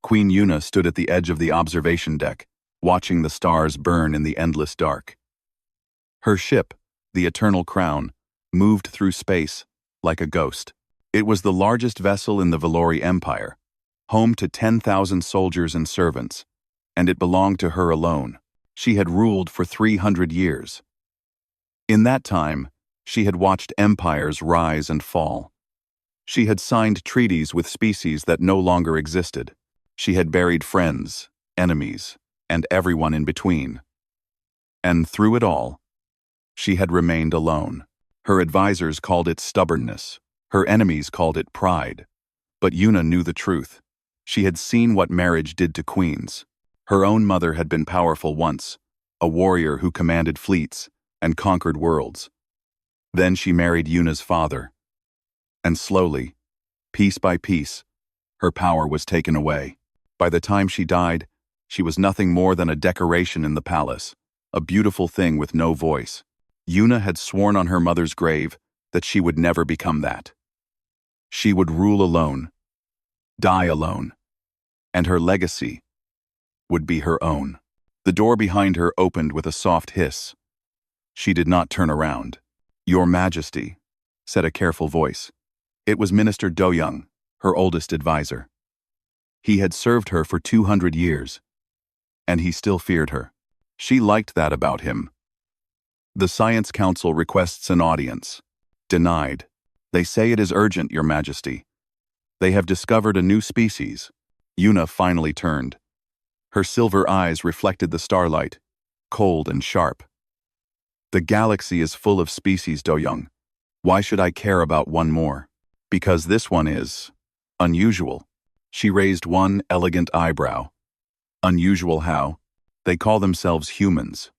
Queen Yuna stood at the edge of the observation deck, watching the stars burn in the endless dark. Her ship, the Eternal Crown, moved through space like a ghost. It was the largest vessel in the Valori Empire, home to 10,000 soldiers and servants, and it belonged to her alone. She had ruled for 300 years. In that time, she had watched empires rise and fall. She had signed treaties with species that no longer existed. She had buried friends, enemies, and everyone in between. And through it all, she had remained alone. Her advisors called it stubbornness. Her enemies called it pride. But Yuna knew the truth. She had seen what marriage did to queens. Her own mother had been powerful once, a warrior who commanded fleets and conquered worlds. Then she married Yuna's father. And slowly, piece by piece, her power was taken away. By the time she died, she was nothing more than a decoration in the palace, a beautiful thing with no voice. Yuna had sworn on her mother's grave that she would never become that. She would rule alone, die alone, and her legacy would be her own. The door behind her opened with a soft hiss. She did not turn around. "Your Majesty," said a careful voice. It was Minister Doyoung, her oldest advisor. He had served her for 200 years, and he still feared her. She liked that about him. "The Science Council requests an audience." Denied. "They say it is urgent, Your Majesty. They have discovered a new species." Yuna finally turned. Her silver eyes reflected the starlight, cold and sharp. "The galaxy is full of species, Doyoung. Why should I care about one more? Because this one is unusual." She raised one elegant eyebrow. "Unusual how?" "They call themselves humans.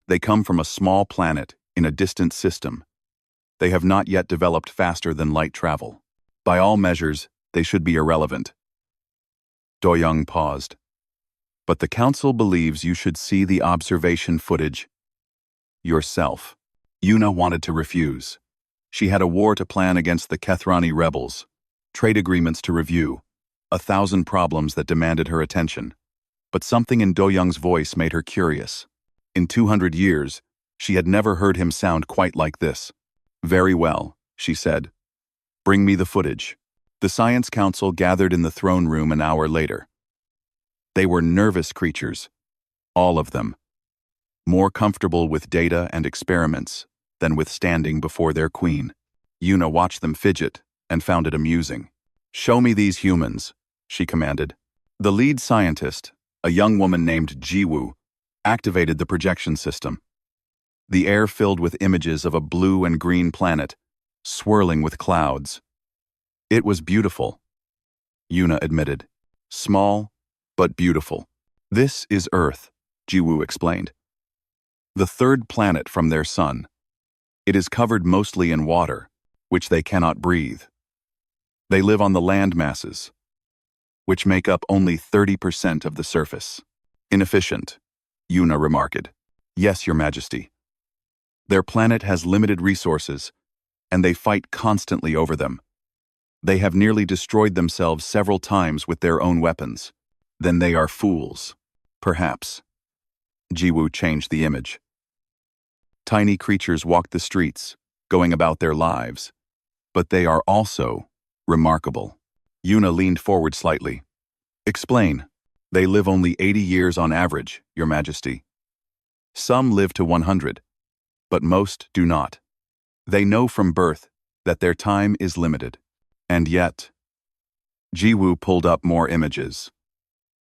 They come from a small planet in a distant system. They have not yet developed faster than light travel. By all measures, they should be irrelevant." Doyoung paused. "But the council believes you should see the observation footage yourself." Yuna wanted to refuse. She had a war to plan against the Kethrani rebels, trade agreements to review, 1,000 problems that demanded her attention. But something in Doyoung's voice made her curious. In 200 years, she had never heard him sound quite like this. "Very well," she said. "Bring me the footage." The Science Council gathered in the throne room an hour later. They were nervous creatures, all of them, more comfortable with data and experiments than with standing before their queen. Yuna watched them fidget and found it amusing. "Show me these humans," she commanded. The lead scientist, a young woman named Jiwoo, activated the projection system. The air filled with images of a blue and green planet, swirling with clouds. It was beautiful, Yuna admitted. Small, but beautiful. "This is Earth," Jiwoo explained. "The third planet from their sun. It is covered mostly in water, which they cannot breathe. They live on the land masses, which make up only 30% of the surface." "Inefficient," Yuna remarked. "Yes, Your Majesty. Their planet has limited resources, and they fight constantly over them. They have nearly destroyed themselves several times with their own weapons. Then they are fools. Perhaps." Jiwoo changed the image. Tiny creatures walk the streets, going about their lives. But they are also remarkable. Yuna leaned forward slightly. "Explain." "They live only 80 years on average, Your Majesty. Some live to 100, but most do not. They know from birth that their time is limited. And yet..." Jiwoo pulled up more images.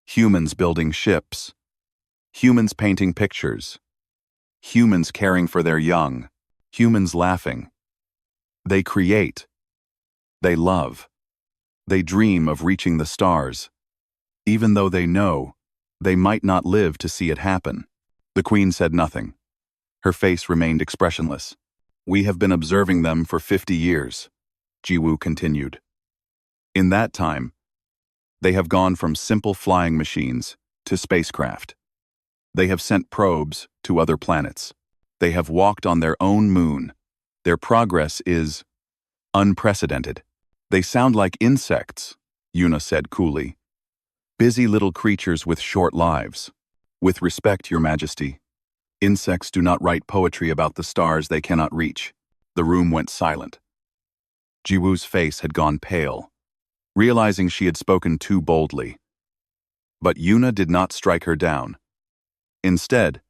Humans building ships. Humans painting pictures. Humans caring for their young. Humans laughing. They create. They love. They dream of reaching the stars, even though they know they might not live to see it happen. The queen said nothing. Her face remained expressionless. "We have been observing them for 50 years, Jiwoo continued. "In that time, they have gone from simple flying machines to spacecraft. They have sent probes to other planets. They have walked on their own moon. Their progress is unprecedented." "They sound like insects," Yuna said coolly. Busy little creatures with short lives. With respect, Your Majesty. Insects do not write poetry about the stars they cannot reach. The room went silent. Jiwoo's face had gone pale, realizing she had spoken too boldly. But Yuna did not strike her down. Instead,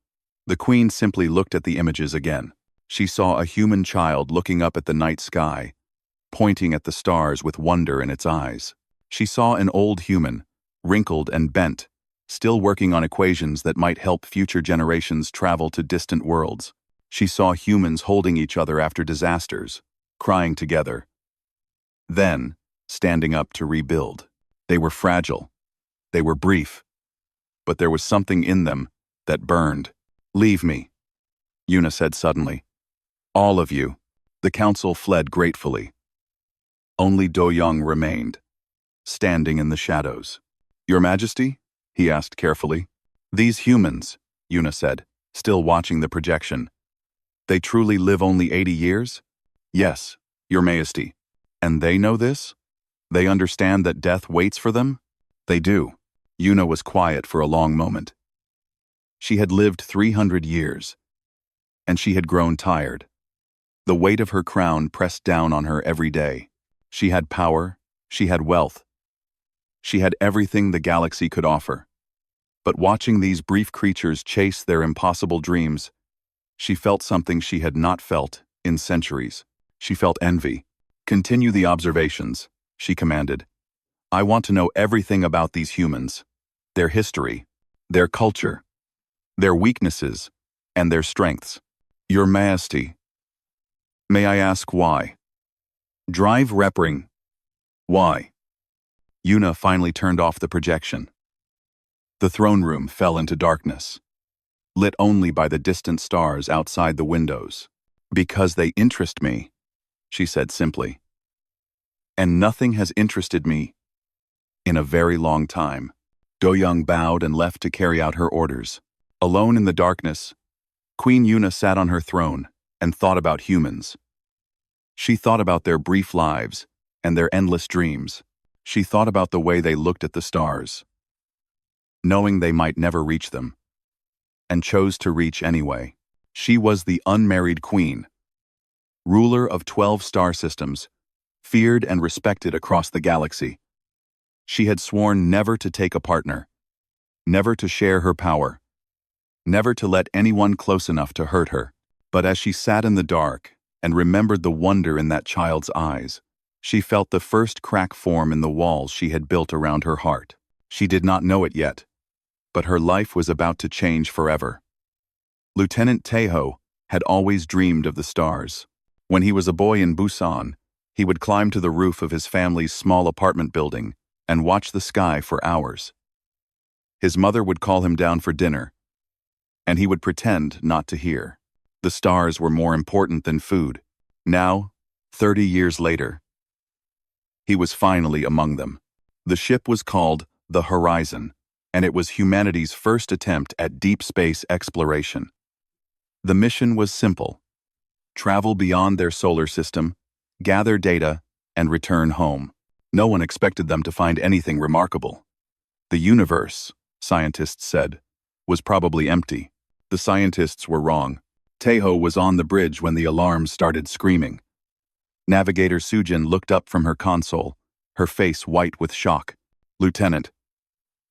the queen simply looked at the images again. She saw a human child looking up at the night sky, pointing at the stars with wonder in its eyes. She saw an old human, wrinkled and bent, still working on equations that might help future generations travel to distant worlds. She saw humans holding each other after disasters, crying together. Then, standing up to rebuild. They were fragile. They were brief. But there was something in them that burned. "Leave me," Yuna said suddenly. "All of you." The council fled gratefully. Only Do-young remained, standing in the shadows. "Your Majesty?" he asked carefully. "These humans," Yuna said, still watching the projection. "They truly live only 80 years?" "Yes, Your Majesty." "And they know this? They understand that death waits for them?" "They do." Yuna was quiet for a long moment. She had lived 300 years, and she had grown tired. The weight of her crown pressed down on her every day. She had power, she had wealth. She had everything the galaxy could offer. But watching these brief creatures chase their impossible dreams, she felt something she had not felt in centuries. She felt envy. "Continue the observations," she commanded. "I want to know everything about these humans, their history, their culture, their weaknesses, and their strengths." "Your Majesty, may I ask why?" "Drive Repring." "Why?" Yuna finally turned off the projection. The throne room fell into darkness, lit only by the distant stars outside the windows. "Because they interest me," she said simply. "And nothing has interested me in a very long time." Do-young bowed and left to carry out her orders. Alone in the darkness, Queen Yuna sat on her throne and thought about humans. She thought about their brief lives and their endless dreams. She thought about the way they looked at the stars, knowing they might never reach them, and chose to reach anyway. She was the unmarried queen, ruler of 12 star systems, feared and respected across the galaxy. She had sworn never to take a partner, never to share her power, never to let anyone close enough to hurt her. But as she sat in the dark and remembered the wonder in that child's eyes, she felt the first crack form in the walls she had built around her heart. She did not know it yet, but her life was about to change forever. Lieutenant Taeho had always dreamed of the stars. When he was a boy in Busan, he would climb to the roof of his family's small apartment building and watch the sky for hours. His mother would call him down for dinner, and he would pretend not to hear. The stars were more important than food. Now, 30 years later, he was finally among them. The ship was called the Horizon, and it was humanity's first attempt at deep space exploration. The mission was simple: travel beyond their solar system, gather data, and return home. No one expected them to find anything remarkable. The universe, scientists said, was probably empty. The scientists were wrong. Taeho was on the bridge when the alarms started screaming. Navigator Sujin looked up from her console, her face white with shock. "Lieutenant,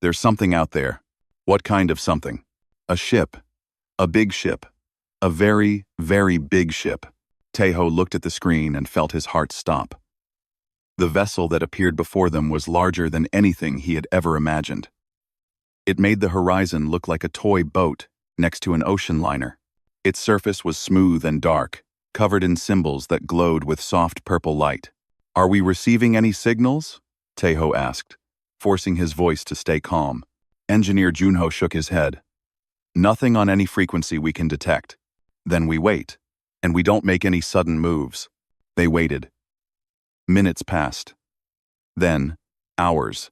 there's something out there." "What kind of something?" "A ship. A big ship. A very, very big ship." Taeho looked at the screen and felt his heart stop. The vessel that appeared before them was larger than anything he had ever imagined. It made the horizon look like a toy boat next to an ocean liner. Its surface was smooth and dark, covered in symbols that glowed with soft purple light. "Are we receiving any signals?" Taeho asked, forcing his voice to stay calm. Engineer Junho shook his head. "Nothing on any frequency we can detect." "Then we wait, and we don't make any sudden moves." They waited. Minutes passed. Then, hours.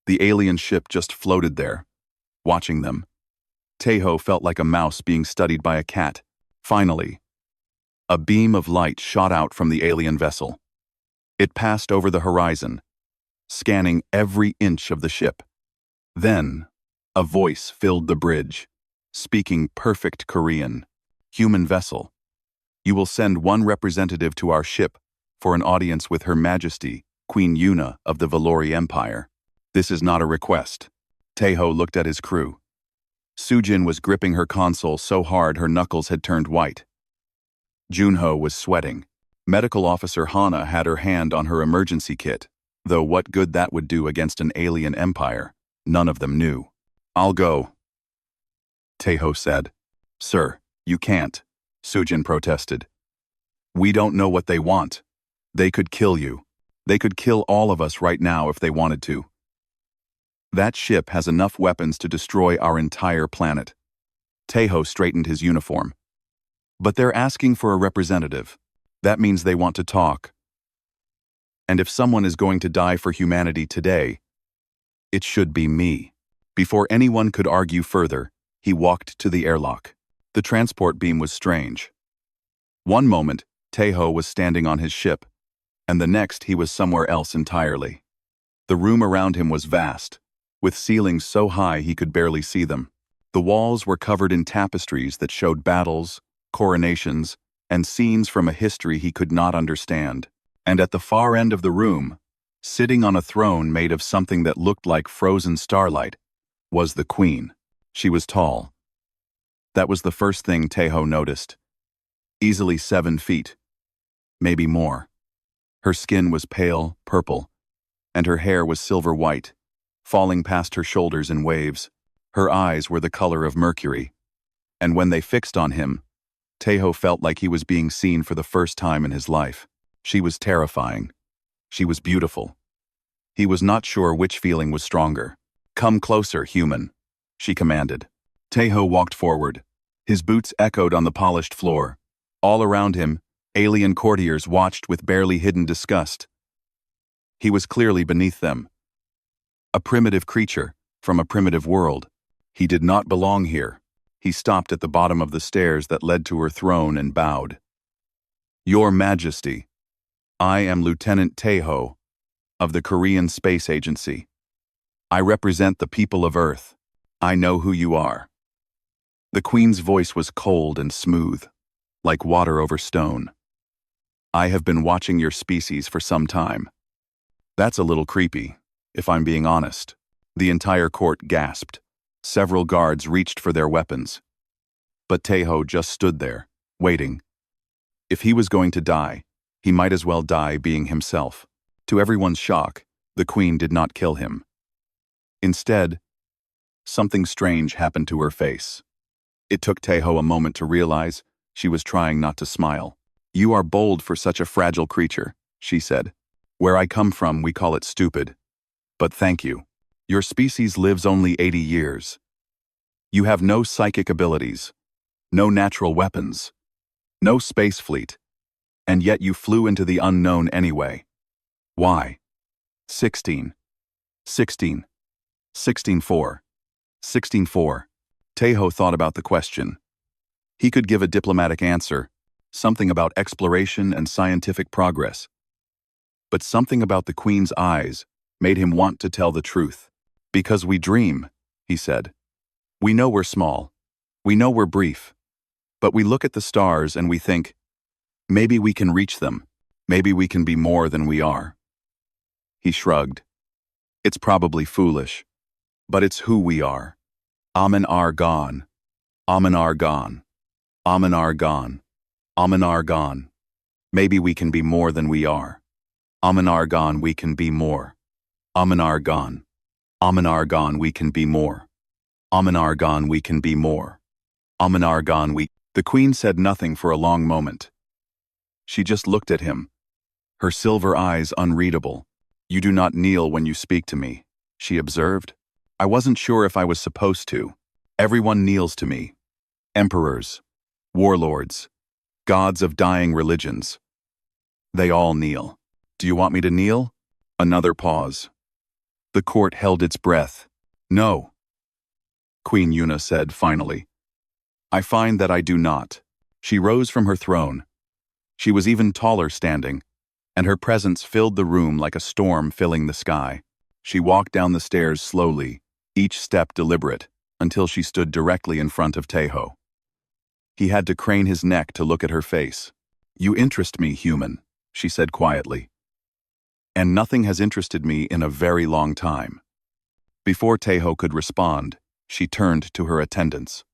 The alien ship just floated there, watching them. Taeho felt like a mouse being studied by a cat. Finally, a beam of light shot out from the alien vessel. It passed over the horizon, scanning every inch of the ship. Then, a voice filled the bridge, speaking perfect Korean. Human vessel. You will send one representative to our ship for an audience with Her Majesty, Queen Yuna of the Valori Empire. This is not a request. Taeho looked at his crew. Sujin was gripping her console so hard her knuckles had turned white. Junho was sweating. Medical Officer Hana had her hand on her emergency kit, though what good that would do against an alien empire, none of them knew. I'll go, Taeho said. Sir, you can't, Sujin protested. We don't know what they want. They could kill you. They could kill all of us right now if they wanted to. That ship has enough weapons to destroy our entire planet. Taeho straightened his uniform. But they're asking for a representative. That means they want to talk. And if someone is going to die for humanity today, it should be me. Before anyone could argue further, he walked to the airlock. The transport beam was strange. One moment, Taeho was standing on his ship, and the next he was somewhere else entirely. The room around him was vast, with ceilings so high he could barely see them. The walls were covered in tapestries that showed battles, coronations, and scenes from a history he could not understand. And at the far end of the room, sitting on a throne made of something that looked like frozen starlight, was the queen. She was tall. That was the first thing Taeho noticed. Easily 7 feet, maybe more. Her skin was pale purple, and her hair was silver white, falling past her shoulders in waves. Her eyes were the color of mercury, and when they fixed on him, Taeho felt like he was being seen for the first time in his life. She was terrifying. She was beautiful. He was not sure which feeling was stronger. Come closer, human, she commanded. Taeho walked forward. His boots echoed on the polished floor. All around him, alien courtiers watched with barely hidden disgust. He was clearly beneath them. A primitive creature, from a primitive world. He did not belong here. He stopped at the bottom of the stairs that led to her throne and bowed. Your Majesty, I am Lieutenant Taeho of the Korean Space Agency. I represent the people of Earth. I know who you are. The Queen's voice was cold and smooth, like water over stone. I have been watching your species for some time. That's a little creepy, if I'm being honest. The entire court gasped. Several guards reached for their weapons. But Taeho just stood there, waiting. If he was going to die, he might as well die being himself. To everyone's shock, the Queen did not kill him. Instead, something strange happened to her face. It took Taeho a moment to realize she was trying not to smile. You are bold for such a fragile creature, she said. Where I come from, we call it stupid. But thank you. Your species lives only 80 years. You have no psychic abilities, no natural weapons, no space fleet, and yet you flew into the unknown anyway. Why? 16. 16. 16-4. 16-4. Taeho thought about the question. He could give a diplomatic answer, something about exploration and scientific progress. But something about the Queen's eyes made him want to tell the truth. Because we dream, he said. We know we're small. We know we're brief. But we look at the stars and we think, maybe we can reach them. Maybe we can be more than we are. He shrugged. It's probably foolish, but it's who we are. Amen Argon. Amen Argon. Amen Argon. Amen Argon. Maybe we can be more than we are. Amen Argon, we can be more. Amen Argon. Amen Argon, we can be more. Amen Argon, we can be more. Amen Argon, we... The Queen said nothing for a long moment. She just looked at him, her silver eyes unreadable. You do not kneel when you speak to me, she observed. I wasn't sure if I was supposed to. Everyone kneels to me. Emperors, warlords, gods of dying religions. They all kneel. Do you want me to kneel? Another pause. The court held its breath. No, Queen Yuna said finally. I find that I do not. She rose from her throne. She was even taller standing, and her presence filled the room like a storm filling the sky. She walked down the stairs slowly, each step deliberate, until she stood directly in front of Taeho. He had to crane his neck to look at her face. "You interest me, human," she said quietly. "And nothing has interested me in a very long time." Before Taeho could respond, she turned to her attendants.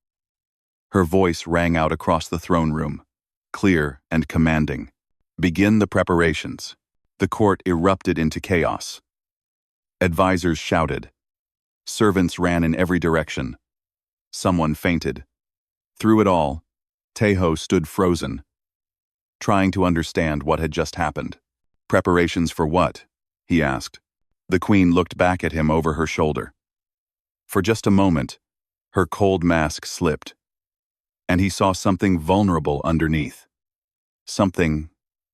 Her voice rang out across the throne room, clear and commanding. "Begin the preparations." The court erupted into chaos. Advisors shouted. Servants ran in every direction. Someone fainted. Through it all, Taeho stood frozen, trying to understand what had just happened. "Preparations for what?" he asked. The queen looked back at him over her shoulder. For just a moment, her cold mask slipped, and he saw something vulnerable underneath. Something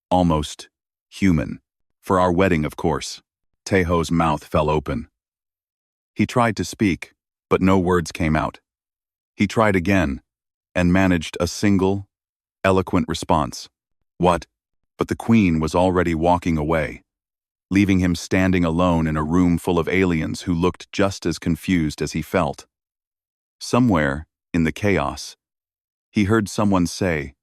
almost human. "For our wedding, of course." Taeho's mouth fell open. He tried to speak, but no words came out. He tried again, and managed a single, eloquent response. "What?" But the queen was already walking away, leaving him standing alone in a room full of aliens who looked just as confused as he felt. Somewhere, in the chaos, he heard someone say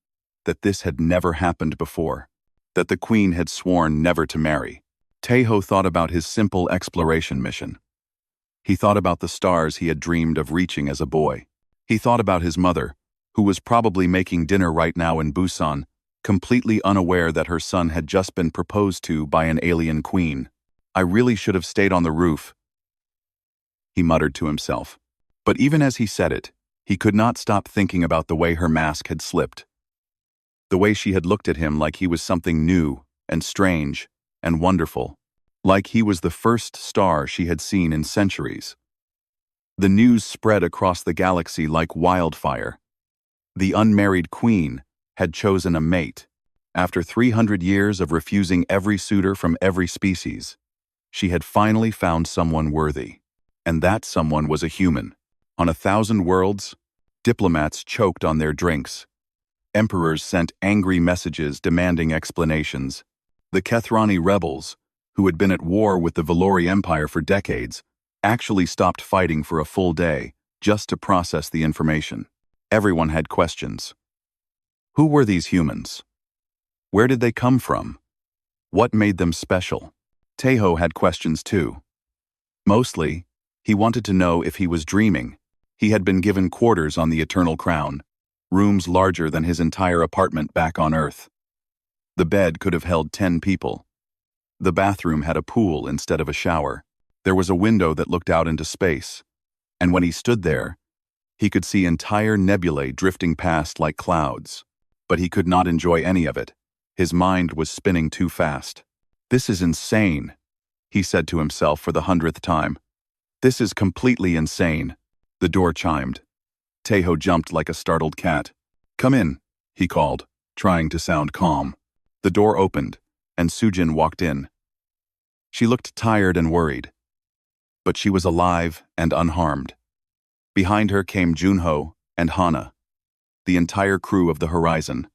that this had never happened before, that the queen had sworn never to marry. Taeho thought about his simple exploration mission. He thought about the stars he had dreamed of reaching as a boy. He thought about his mother, who was probably making dinner right now in Busan, completely unaware that her son had just been proposed to by an alien queen. "I really should have stayed on the roof," he muttered to himself. But even as he said it, he could not stop thinking about the way her mask had slipped. The way she had looked at him like he was something new and strange and wonderful, like he was the first star she had seen in centuries. The news spread across the galaxy like wildfire. The unmarried queen had chosen a mate. After 300 years of refusing every suitor from every species, she had finally found someone worthy. And that someone was a human. On 1,000 worlds, diplomats choked on their drinks. Emperors sent angry messages demanding explanations. The Kethrani rebels, who had been at war with the Valori Empire for decades, actually stopped fighting for a full day just to process the information. Everyone had questions. Who were these humans? Where did they come from? What made them special? Taeho had questions too. Mostly, he wanted to know if he was dreaming. He had been given quarters on the Eternal Crown, rooms larger than his entire apartment back on Earth. The bed could have held 10 people. The bathroom had a pool instead of a shower. There was a window that looked out into space, and when he stood there, he could see entire nebulae drifting past like clouds. But he could not enjoy any of it. His mind was spinning too fast. "This is insane," he said to himself for the 100th time. "This is completely insane." The door chimed. Taeho jumped like a startled cat. "Come in," he called, trying to sound calm. The door opened, and Sujin walked in. She looked tired and worried, but she was alive and unharmed. Behind her came Junho and Hana, the entire crew of the Horizon,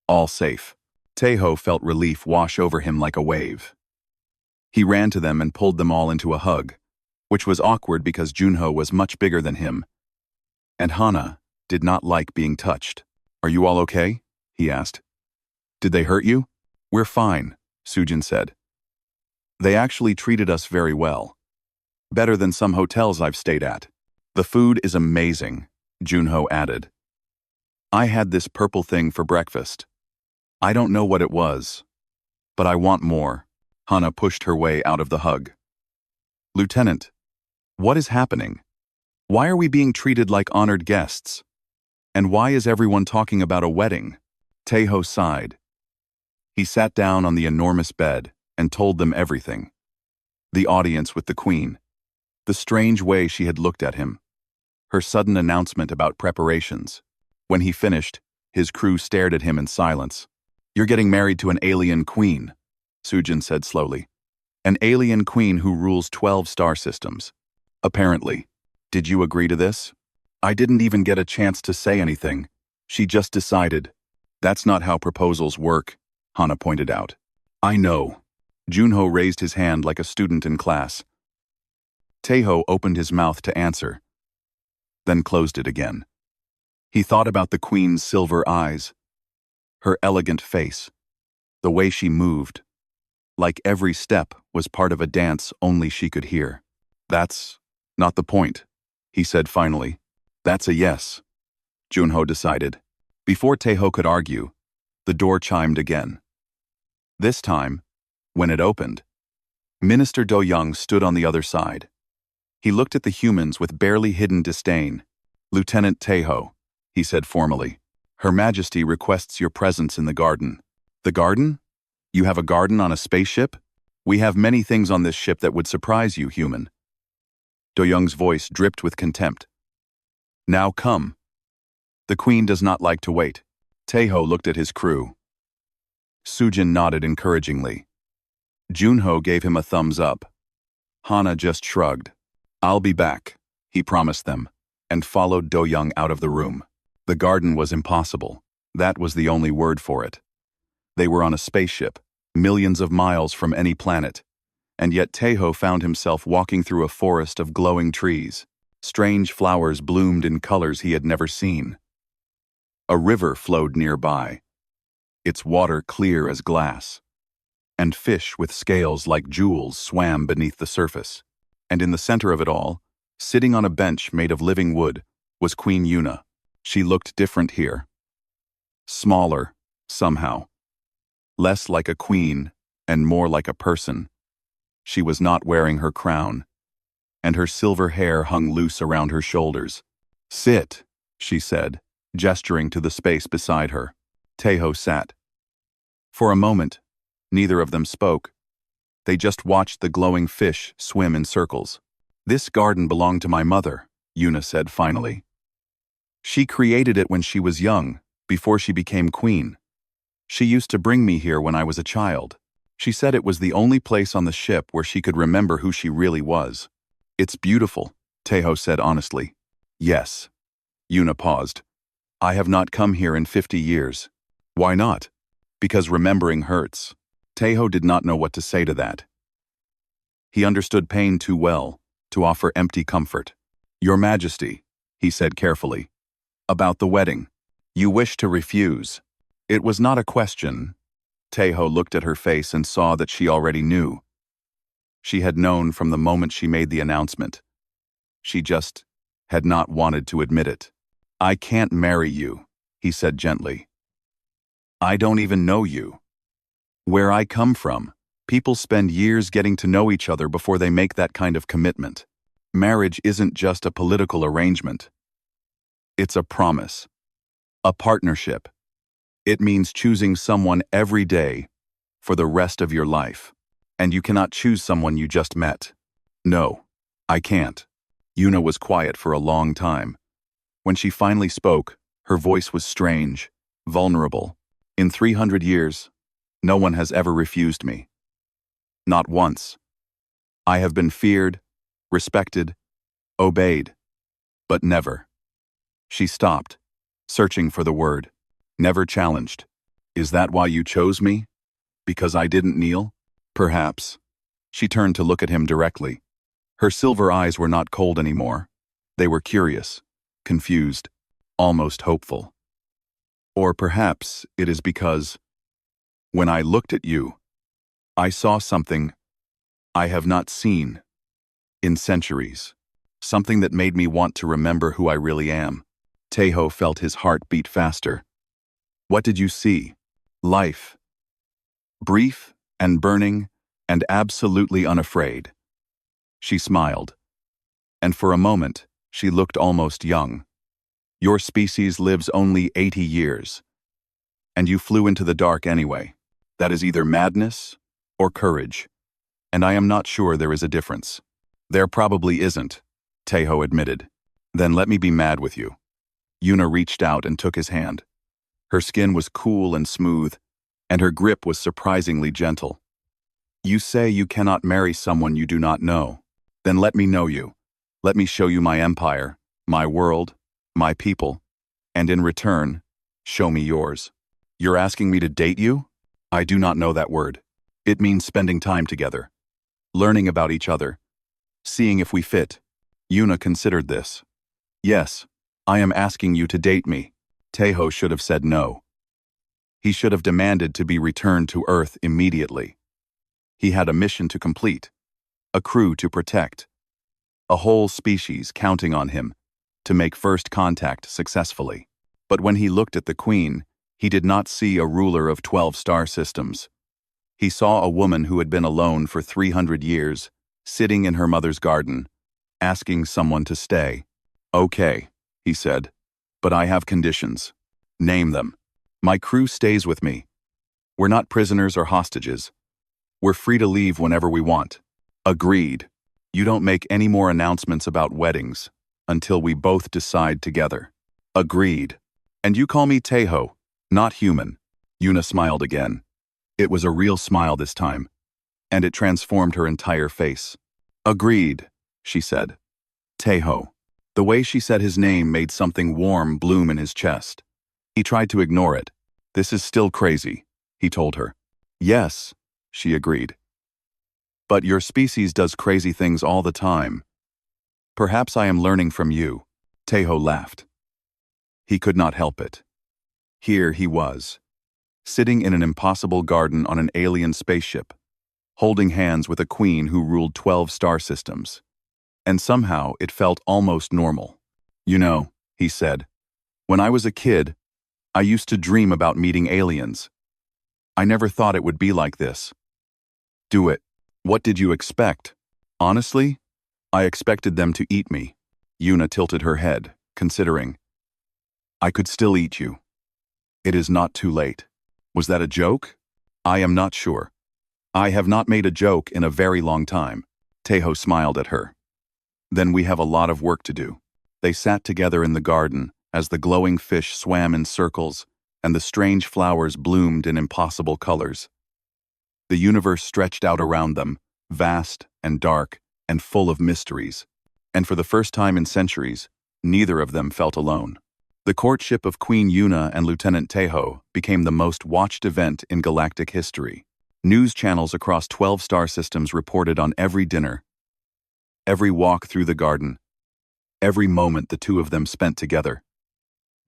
all safe. Taeho felt relief wash over him like a wave. He ran to them and pulled them all into a hug, which was awkward because Junho was much bigger than him, and Hana did not like being touched. "Are you all okay?" he asked. "Did they hurt you?" "We're fine," Sujin said. "They actually treated us very well. Better than some hotels I've stayed at. The food is amazing," Junho added. "I had this purple thing for breakfast. I don't know what it was, but I want more." Hana pushed her way out of the hug. "Lieutenant, what is happening? Why are we being treated like honored guests? And why is everyone talking about a wedding?" Taeho sighed. He sat down on the enormous bed and told them everything. The audience with the queen, the strange way she had looked at him, her sudden announcement about preparations. When he finished, his crew stared at him in silence. "You're getting married to an alien queen," Sujin said slowly. "An alien queen who rules 12 star systems. Apparently. Did you agree to this?" "I didn't even get a chance to say anything. She just decided." "That's not how proposals work," Hana pointed out. "I know." Junho raised his hand like a student in class. Taeho opened his mouth to answer, then closed it again. He thought about the queen's silver eyes, her elegant face, the way she moved, like every step was part of a dance only she could hear. That's not the point, he said finally. That's a yes, Junho decided. Before Taeho could argue, the door chimed again. This time, when it opened, Minister Do-young stood on the other side. He looked at the humans with barely hidden disdain. Lieutenant Taeho, he said formally, Her Majesty requests your presence in the garden. The garden? You have a garden on a spaceship? We have many things on this ship that would surprise you, human. Do-young's voice dripped with contempt. Now come. The queen does not like to wait. Taeho looked at his crew. Sujin nodded encouragingly. Junho gave him a thumbs up. Hana just shrugged. I'll be back, he promised them, and followed Do-young out of the room. The garden was impossible. That was the only word for it. They were on a spaceship, millions of miles from any planet, and yet Taeho found himself walking through a forest of glowing trees. Strange flowers bloomed in colors he had never seen. A river flowed nearby, its water clear as glass, and fish with scales like jewels swam beneath the surface. And in the center of it all, sitting on a bench made of living wood, was Queen Yuna. She looked different here. Smaller, somehow. Less like a queen, and more like a person. She was not wearing her crown, and her silver hair hung loose around her shoulders. Sit, she said, gesturing to the space beside her. Taeho sat. For a moment, neither of them spoke. They just watched the glowing fish swim in circles. This garden belonged to my mother, Yuna said finally. She created it when she was young, before she became queen. She used to bring me here when I was a child. She said it was the only place on the ship where she could remember who she really was. It's beautiful, Taeho said honestly. Yes. Yuna paused. I have not come here in 50 years. Why not? Because remembering hurts. Taeho did not know what to say to that. He understood pain too well to offer empty comfort. Your Majesty, he said carefully. About the wedding. You wish to refuse. It was not a question. Taeho looked at her face and saw that she already knew. She had known from the moment she made the announcement. She just had not wanted to admit it. I can't marry you, he said gently. I don't even know you. Where I come from, people spend years getting to know each other before they make that kind of commitment. Marriage isn't just a political arrangement. It's a promise. A partnership. It means choosing someone every day for the rest of your life. And you cannot choose someone you just met. No, I can't. Yuna was quiet for a long time. When she finally spoke, her voice was strange, vulnerable. In 300 years, no one has ever refused me. Not once. I have been feared, respected, obeyed, but never. She stopped, searching for the word. Never challenged. Is that why you chose me? Because I didn't kneel? Perhaps. She turned to look at him directly. Her silver eyes were not cold anymore. They were curious, confused, almost hopeful. Or perhaps it is because, when I looked at you, I saw something I have not seen in centuries. Something that made me want to remember who I really am. Taeho felt his heart beat faster. What did you see? Life. Brief and burning and absolutely unafraid. She smiled. And for a moment, she looked almost young. Your species lives only 80 years. And you flew into the dark anyway. That is either madness or courage. And I am not sure there is a difference. There probably isn't, Taeho admitted. Then let me be mad with you. Yuna reached out and took his hand. Her skin was cool and smooth, and her grip was surprisingly gentle. You say you cannot marry someone you do not know. Then let me know you. Let me show you my empire, my world, my people, and in return, show me yours. You're asking me to date you? I do not know that word. It means spending time together, learning about each other, Seeing if we fit. Yuna considered this. Yes, I am asking you to date me. Teho should have said no. He should have demanded to be returned to Earth immediately. He had a mission to complete, a crew to protect, a whole species counting on him to make first contact successfully. But when he looked at the Queen, he did not see a ruler of 12 star systems. He saw a woman who had been alone for 300 years, sitting in her mother's garden, asking someone to stay. Okay, he said, but I have conditions. Name them. My crew stays with me. We're not prisoners or hostages. We're free to leave whenever we want. Agreed. You don't make any more announcements about weddings until we both decide together. Agreed. And you call me Teho, not human. Yuna smiled again. It was a real smile this time, and it transformed her entire face. Agreed, she said. Teho. The way she said his name made something warm bloom in his chest. He tried to ignore it. This is still crazy, he told her. Yes, she agreed. But your species does crazy things all the time. Perhaps I am learning from you. Teho laughed. He could not help it. Here he was, sitting in an impossible garden on an alien spaceship, holding hands with a queen who ruled 12 star systems. And somehow it felt almost normal. You know, he said, when I was a kid, I used to dream about meeting aliens. I never thought it would be like this. Do it. What did you expect? Honestly, I expected them to eat me. Yuna tilted her head, considering. I could still eat you. It is not too late. Was that a joke? I am not sure. I have not made a joke in a very long time. Teho smiled at her. Then we have a lot of work to do. They sat together in the garden as the glowing fish swam in circles and the strange flowers bloomed in impossible colors. The universe stretched out around them, vast and dark and full of mysteries. And for the first time in centuries, neither of them felt alone. The courtship of Queen Yuna and Lieutenant Teho became the most watched event in galactic history. News channels across 12 star systems reported on every dinner, every walk through the garden, every moment the two of them spent together.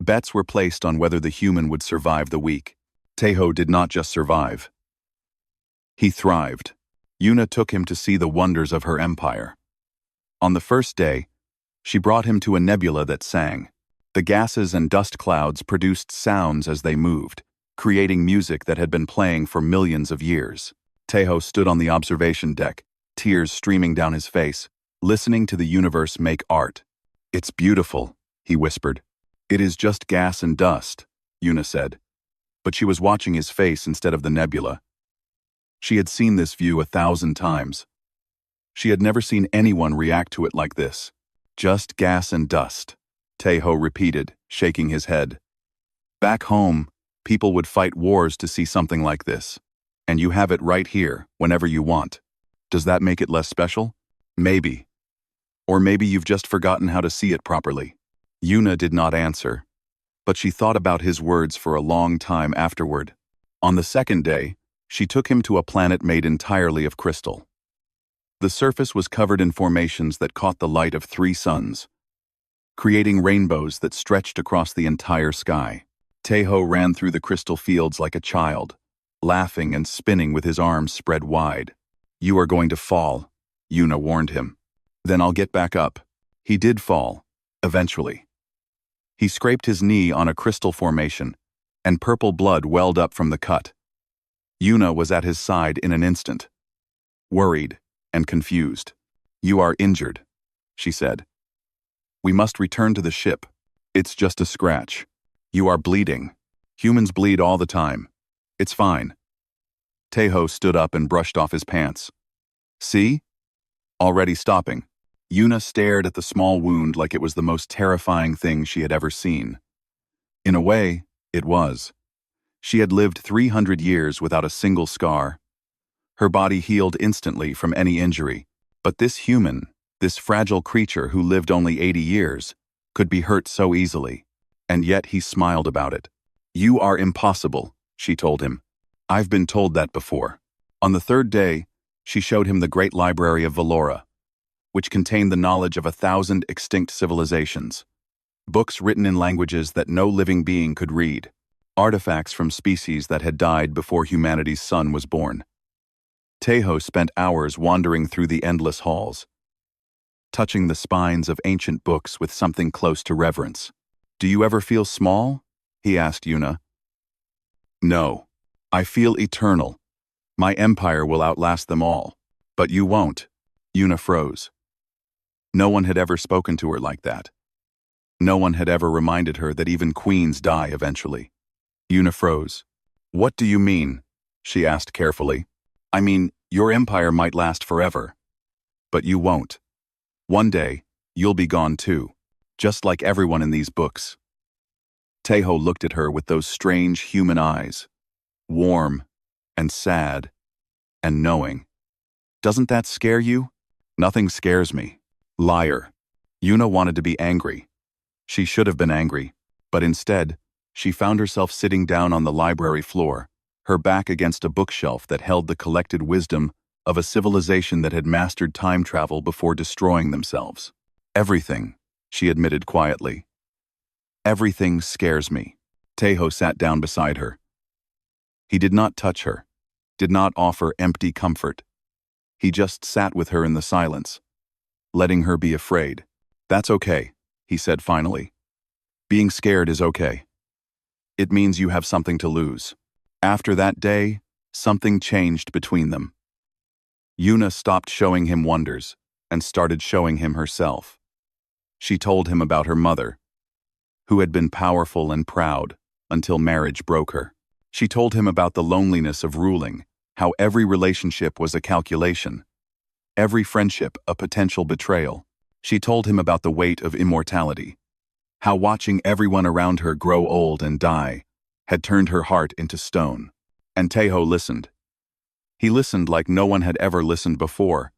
Bets were placed on whether the human would survive the week. Teho did not just survive. He thrived. Yuna took him to see the wonders of her empire. On the first day, she brought him to a nebula that sang. The gases and dust clouds produced sounds as they moved, creating music that had been playing for millions of years. Teho stood on the observation deck, tears streaming down his face, listening to the universe make art. It's beautiful, he whispered. It is just gas and dust, Yuna said. But she was watching his face instead of the nebula. She had seen this view 1,000 times. She had never seen anyone react to it like this. Just gas and dust, Teho repeated, shaking his head. Back home, people would fight wars to see something like this. And you have it right here, whenever you want. Does that make it less special? Maybe. Or maybe you've just forgotten how to see it properly. Yuna did not answer, but she thought about his words for a long time afterward. On the second day, she took him to a planet made entirely of crystal. The surface was covered in formations that caught the light of 3 suns, creating rainbows that stretched across the entire sky. Teho ran through the crystal fields like a child, laughing and spinning with his arms spread wide. You are going to fall, Yuna warned him. Then I'll get back up. He did fall, eventually. He scraped his knee on a crystal formation, and purple blood welled up from the cut. Yuna was at his side in an instant, worried and confused. You are injured, she said. We must return to the ship. It's just a scratch. You are bleeding. Humans bleed all the time. It's fine. Teho stood up and brushed off his pants. See? Already stopping. Yuna stared at the small wound like it was the most terrifying thing she had ever seen. In a way, it was. She had lived 300 years without a single scar. Her body healed instantly from any injury, but this human, this fragile creature who lived only 80 years, could be hurt so easily. And yet he smiled about it. You are impossible, she told him. I've been told that before. On the third day, she showed him the great library of Valora, which contained the knowledge of 1,000 extinct civilizations. Books written in languages that no living being could read. Artifacts from species that had died before humanity's sun was born. Tejo spent hours wandering through the endless halls, touching the spines of ancient books with something close to reverence. "Do you ever feel small?" he asked Yuna. "No. I feel eternal. My empire will outlast them all. But you won't." Yuna froze. No one had ever spoken to her like that. No one had ever reminded her that even queens die eventually. Yuna froze. "What do you mean?" she asked carefully. "I mean, your empire might last forever. But you won't. One day, you'll be gone too, just like everyone in these books." Tejo looked at her with those strange human eyes, warm and sad and knowing. "Doesn't that scare you?" "Nothing scares me." Liar. Yuna wanted to be angry. She should have been angry, but instead, she found herself sitting down on the library floor, her back against a bookshelf that held the collected wisdom of a civilization that had mastered time travel before destroying themselves. "Everything," she admitted quietly. "Everything scares me." Tejo sat down beside her. He did not touch her, did not offer empty comfort. He just sat with her in the silence, letting her be afraid. "That's okay," he said finally. "Being scared is okay. It means you have something to lose." After that day, something changed between them. Yuna stopped showing him wonders and started showing him herself. She told him about her mother, who had been powerful and proud until marriage broke her. She told him about the loneliness of ruling, how every relationship was a calculation, every friendship a potential betrayal. She told him about the weight of immortality, how watching everyone around her grow old and die had turned her heart into stone. And Tejo listened. He listened like no one had ever listened before.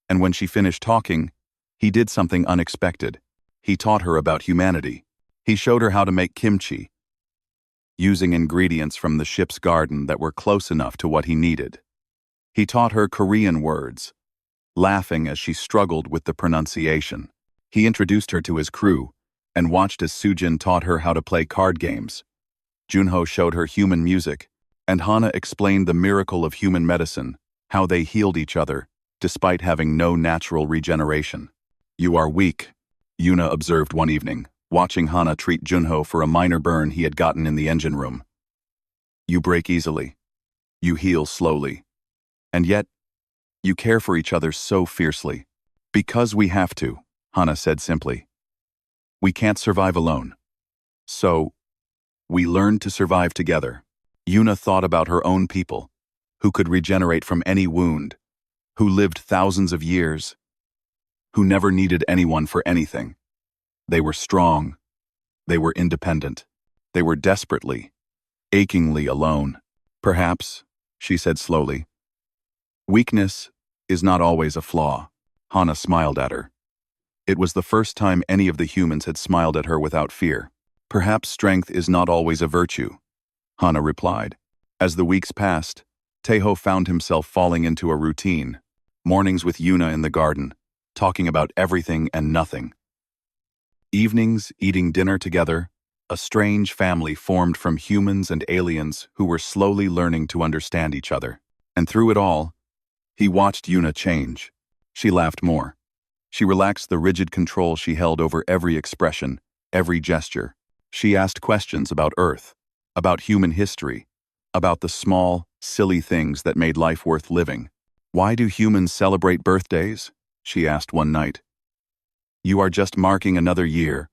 And when she finished talking, he did something unexpected. He taught her about humanity. He showed her how to make kimchi, using ingredients from the ship's garden that were close enough to what he needed. He taught her Korean words, laughing as she struggled with the pronunciation. He introduced her to his crew and watched as Sujin taught her how to play card games. Junho showed her human music, and Hana explained the miracle of human medicine, how they healed each other, despite having no natural regeneration. "You are weak," Yuna observed one evening, watching Hana treat Junho for a minor burn he had gotten in the engine room. "You break easily. You heal slowly. And yet, you care for each other so fiercely." "Because we have to," Hana said simply. "We can't survive alone. So, we learn to survive together." Yuna thought about her own people, who could regenerate from any wound, who lived thousands of years, who never needed anyone for anything. They were strong. They were independent. They were desperately, achingly alone. "Perhaps," she said slowly, "weakness is not always a flaw." Hana smiled at her. It was the first time any of the humans had smiled at her without fear. "Perhaps strength is not always a virtue," Hana replied. As the weeks passed, Tejo found himself falling into a routine. Mornings with Yuna in the garden, talking about everything and nothing. Evenings eating dinner together, a strange family formed from humans and aliens who were slowly learning to understand each other. And through it all, he watched Yuna change. She laughed more. She relaxed the rigid control she held over every expression, every gesture. She asked questions about Earth, about human history, about the small, silly things that made life worth living. "Why do humans celebrate birthdays?" she asked one night. "You are just marking another year.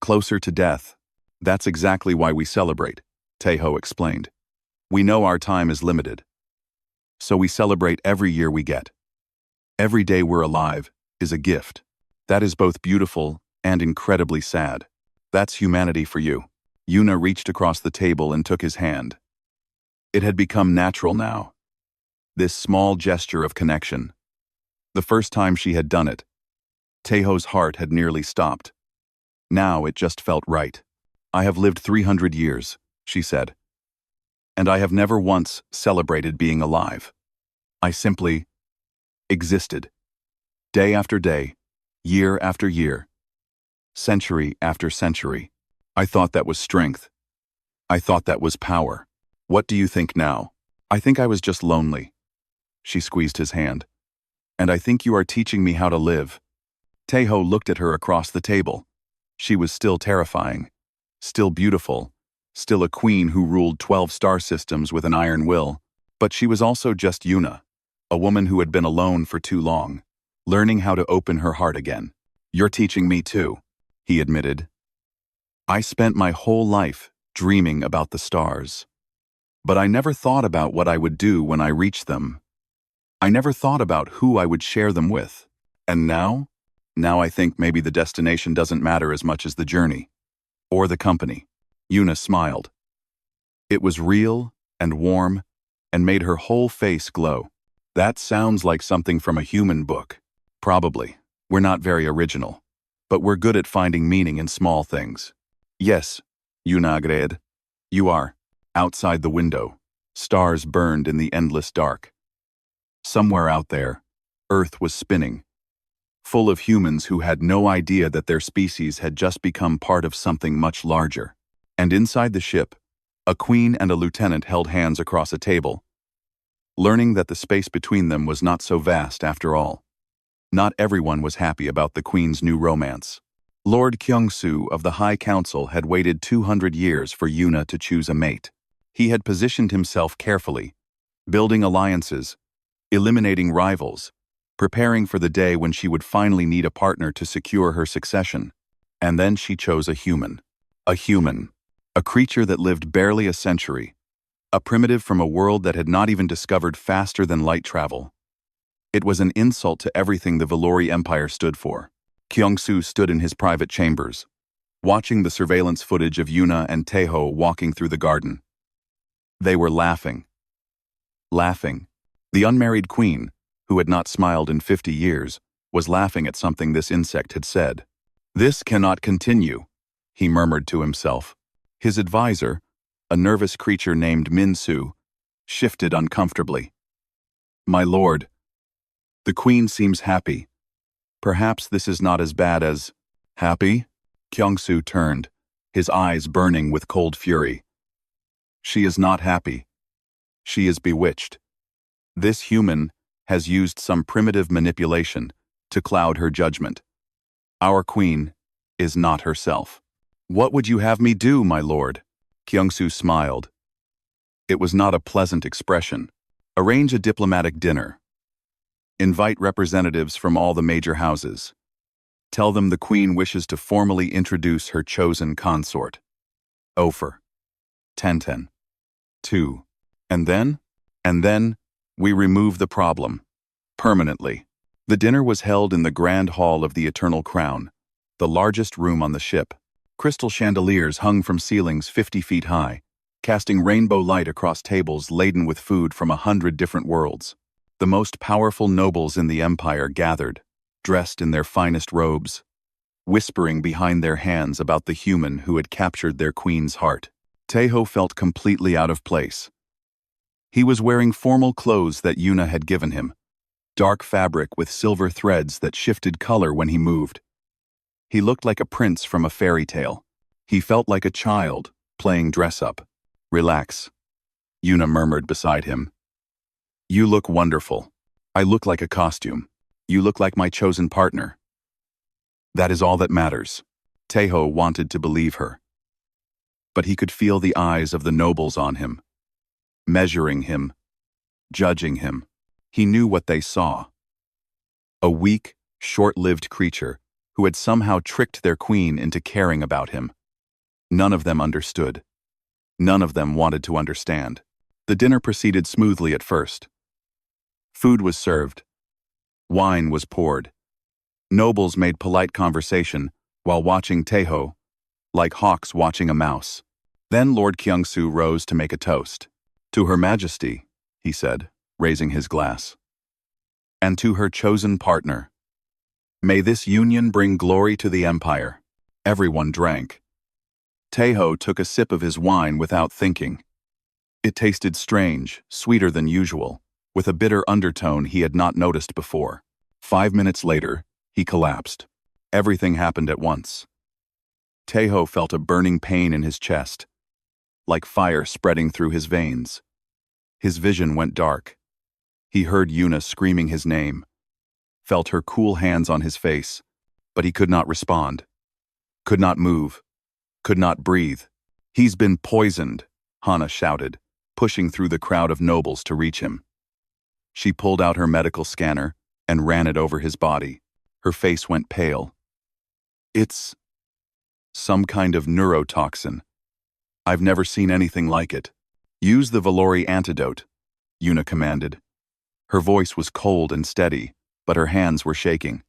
Closer to death. That's exactly why we celebrate," Tejo explained. "We know our time is limited. So we celebrate every year we get. Every day we're alive is a gift. That is both beautiful and incredibly sad. That's humanity for you." Yuna reached across the table and took his hand. It had become natural now. This small gesture of connection. The first time she had done it, Tejo's heart had nearly stopped. Now it just felt right. "I have lived 300 years, she said. And I have never once celebrated being alive. I simply existed." Day after day, year after year, century after century. I thought that was strength. I thought that was power. What do you think now? I think I was just lonely. She squeezed his hand. And I think you are teaching me how to live. Taeho looked at her across the table. She was still terrifying, still beautiful, still a queen who ruled 12 star systems with an iron will. But she was also just Yuna, a woman who had been alone for too long, learning how to open her heart again. You're teaching me too, he admitted. I spent my whole life dreaming about the stars. But I never thought about what I would do when I reached them. I never thought about who I would share them with. And now I think maybe the destination doesn't matter as much as the journey. Or the company. Yuna smiled. It was real and warm and made her whole face glow. That sounds like something from a human book. Probably. We're not very original. But we're good at finding meaning in small things. Yes, Yuna agreed. You are. Outside the window, stars burned in the endless dark. Somewhere out there, Earth was spinning, full of humans who had no idea that their species had just become part of something much larger. And inside the ship, a queen and a lieutenant held hands across a table, learning that the space between them was not so vast after all. Not everyone was happy about the queen's new romance. Lord Kyungsoo of the High Council had waited 200 years for Yuna to choose a mate. He had positioned himself carefully, building alliances, eliminating rivals, preparing for the day when she would finally need a partner to secure her succession. And then she chose a human. A human. A creature that lived barely a century. A primitive from a world that had not even discovered faster than light travel. It was an insult to everything the Valori Empire stood for. Kyungsoo stood in his private chambers, watching the surveillance footage of Yuna and Taeho walking through the garden. They were laughing. Laughing. The unmarried queen, who had not smiled in 50 years, was laughing at something this insect had said. This cannot continue, he murmured to himself. His advisor, a nervous creature named Min-Soo, shifted uncomfortably. My lord. The queen seems happy. Perhaps this is not as bad as... Happy? Kyungsoo turned, his eyes burning with cold fury. She is not happy. She is bewitched. This human has used some primitive manipulation to cloud her judgment. Our queen is not herself. What would you have me do, my lord? Kyungsoo smiled. It was not a pleasant expression. Arrange a diplomatic dinner. Invite representatives from all the major houses. Tell them the queen wishes to formally introduce her chosen consort. Ofer. Tenten. 2. And then, we remove the problem. Permanently. The dinner was held in the Grand Hall of the Eternal Crown, the largest room on the ship. Crystal chandeliers hung from ceilings 50 feet high, casting rainbow light across tables laden with food from 100 different worlds. The most powerful nobles in the empire gathered, dressed in their finest robes, whispering behind their hands about the human who had captured their queen's heart. Taeho felt completely out of place. He was wearing formal clothes that Yuna had given him, dark fabric with silver threads that shifted color when he moved. He looked like a prince from a fairy tale. He felt like a child, playing dress-up. Relax, Yuna murmured beside him. You look wonderful. I look like a costume. You look like my chosen partner. That is all that matters. Taeho wanted to believe her. But he could feel the eyes of the nobles on him, measuring him, judging him. He knew what they saw. A weak, short-lived creature who had somehow tricked their queen into caring about him. None of them understood. None of them wanted to understand. The dinner proceeded smoothly at first. Food was served. Wine was poured. Nobles made polite conversation while watching Taeho, like hawks watching a mouse. Then Lord Kyungsoo rose to make a toast. To Her Majesty, he said, raising his glass. And to her chosen partner. May this union bring glory to the empire. Everyone drank. Taeho took a sip of his wine without thinking. It tasted strange, sweeter than usual, with a bitter undertone he had not noticed before. 5 minutes later, he collapsed. Everything happened at once. Taeho felt a burning pain in his chest, like fire spreading through his veins. His vision went dark. He heard Yuna screaming his name, felt her cool hands on his face, but he could not respond, could not move, could not breathe. "He's been poisoned," Hana shouted, pushing through the crowd of nobles to reach him. She pulled out her medical scanner and ran it over his body. Her face went pale. "It's some kind of neurotoxin. I've never seen anything like it." "Use the Valori antidote," Yuna commanded. Her voice was cold and steady, but her hands were shaking.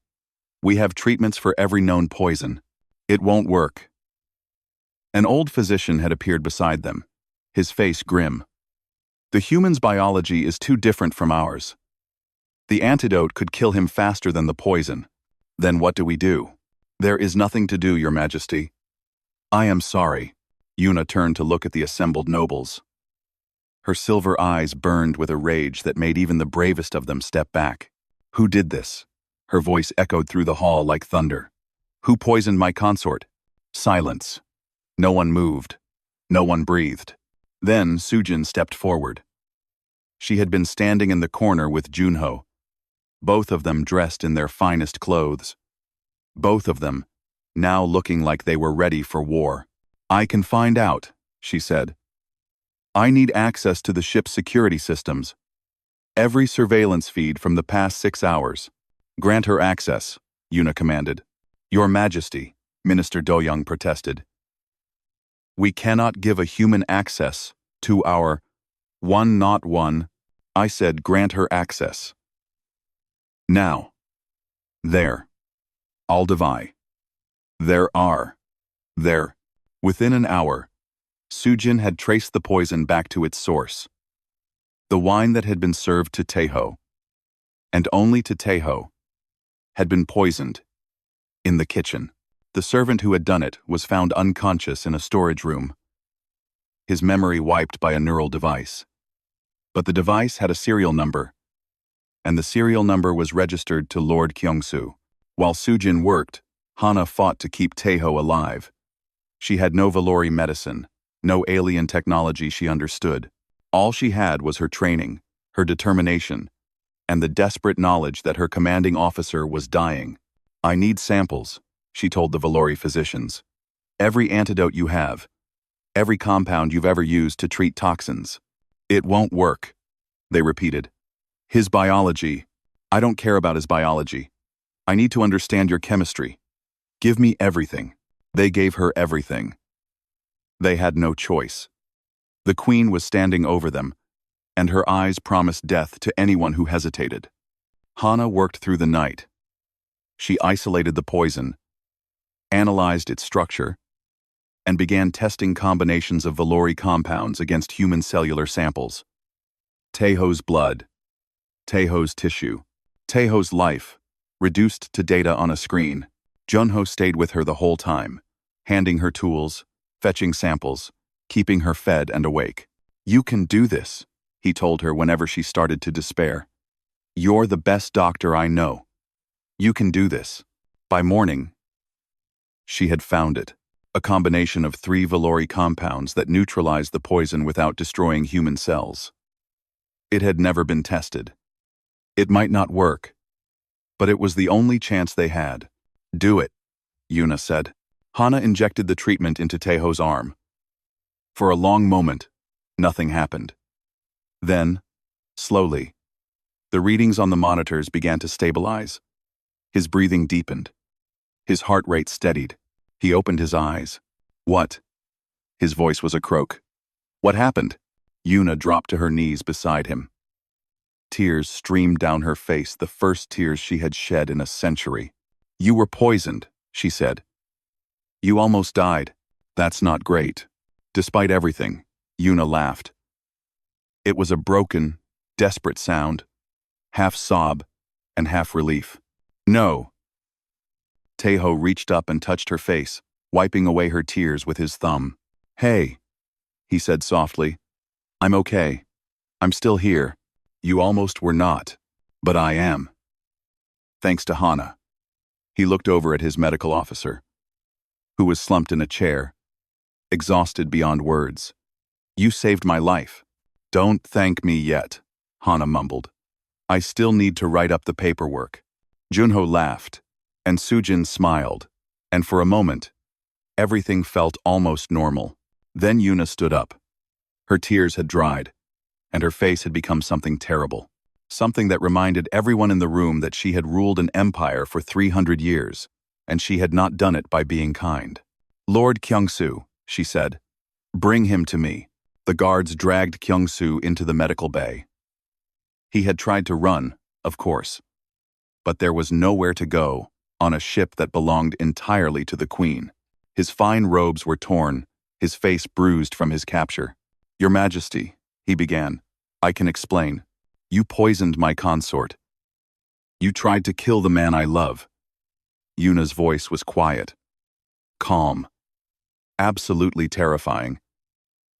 "We have treatments for every known poison. It won't work." An old physician had appeared beside them, his face grim. "The human's biology is too different from ours. The antidote could kill him faster than the poison. Then what do we do?" "There is nothing to do, Your Majesty." "I am sorry." Yuna turned to look at the assembled nobles. Her silver eyes burned with a rage that made even the bravest of them step back. "Who did this?" Her voice echoed through the hall like thunder. "Who poisoned my consort?" Silence. No one moved. No one breathed. Then Sujin stepped forward. She had been standing in the corner with Junho, both of them dressed in their finest clothes. Both of them, now looking like they were ready for war. "I can find out," she said. "I need access to the ship's security systems. Every surveillance feed from the past 6 hours. Grant her access," Yuna commanded. "Your Majesty," Minister Doyoung protested. "We cannot give a human access to our not one. I said grant her access. Now. There. Aldevai. There. Within an hour, Sujin had traced the poison back to its source. The wine that had been served to Taeho, and only to Taeho, had been poisoned in the kitchen. The servant who had done it was found unconscious in a storage room, his memory wiped by a neural device. But the device had a serial number, and the serial number was registered to Lord Kyungsoo. While Sujin worked, Hana fought to keep Taeho alive. She had no Valori medicine, no alien technology she understood. All she had was her training, her determination, and the desperate knowledge that her commanding officer was dying. "I need samples," she told the Valori physicians. "Every antidote you have, every compound you've ever used to treat toxins." "It won't work," they repeated. "His biology, I don't care about his biology. I need to understand your chemistry. Give me everything." They gave her everything. They had no choice. The queen was standing over them, and her eyes promised death to anyone who hesitated. Hana worked through the night. She isolated the poison, analyzed its structure, and began testing combinations of Valori compounds against human cellular samples. Taeho's blood, Taeho's tissue, Taeho's life, reduced to data on a screen. Junho stayed with her the whole time, handing her tools, fetching samples, keeping her fed and awake. "You can do this," he told her whenever she started to despair. "You're the best doctor I know. You can do this." By morning, she had found it, a combination of 3 Valori compounds that neutralized the poison without destroying human cells. It had never been tested. It might not work, but it was the only chance they had. "Do it," Yuna said. Hana injected the treatment into Taeho's arm. For a long moment, nothing happened. Then, slowly, the readings on the monitors began to stabilize. His breathing deepened. His heart rate steadied. He opened his eyes. "What?" His voice was a croak. "What happened?" Yuna dropped to her knees beside him. Tears streamed down her face, the first tears she had shed in a century. "You were poisoned," she said. "You almost died. That's not great." Despite everything, Yuna laughed. It was a broken, desperate sound, half sob and half relief. "No." Taeho reached up and touched her face, wiping away her tears with his thumb. "Hey," he said softly. "I'm okay. I'm still here. You almost were not, but I am." Thanks to Hana. He looked over at his medical officer, who was slumped in a chair, exhausted beyond words. You saved my life. Don't thank me yet, Hana mumbled. I still need to write up the paperwork. Junho laughed, and Sujin smiled, and for a moment, everything felt almost normal. Then Yuna stood up. Her tears had dried, and her face had become something terrible. Something that reminded everyone in the room that she had ruled an empire for 300 years, and she had not done it by being kind. Lord Kyungsoo, she said, bring him to me. The guards dragged Kyungsoo into the medical bay. He had tried to run, of course, but there was nowhere to go on a ship that belonged entirely to the Queen. His fine robes were torn, his face bruised from his capture. Your Majesty, he began, I can explain. You poisoned my consort. You tried to kill the man I love. Yuna's voice was quiet, calm, absolutely terrifying.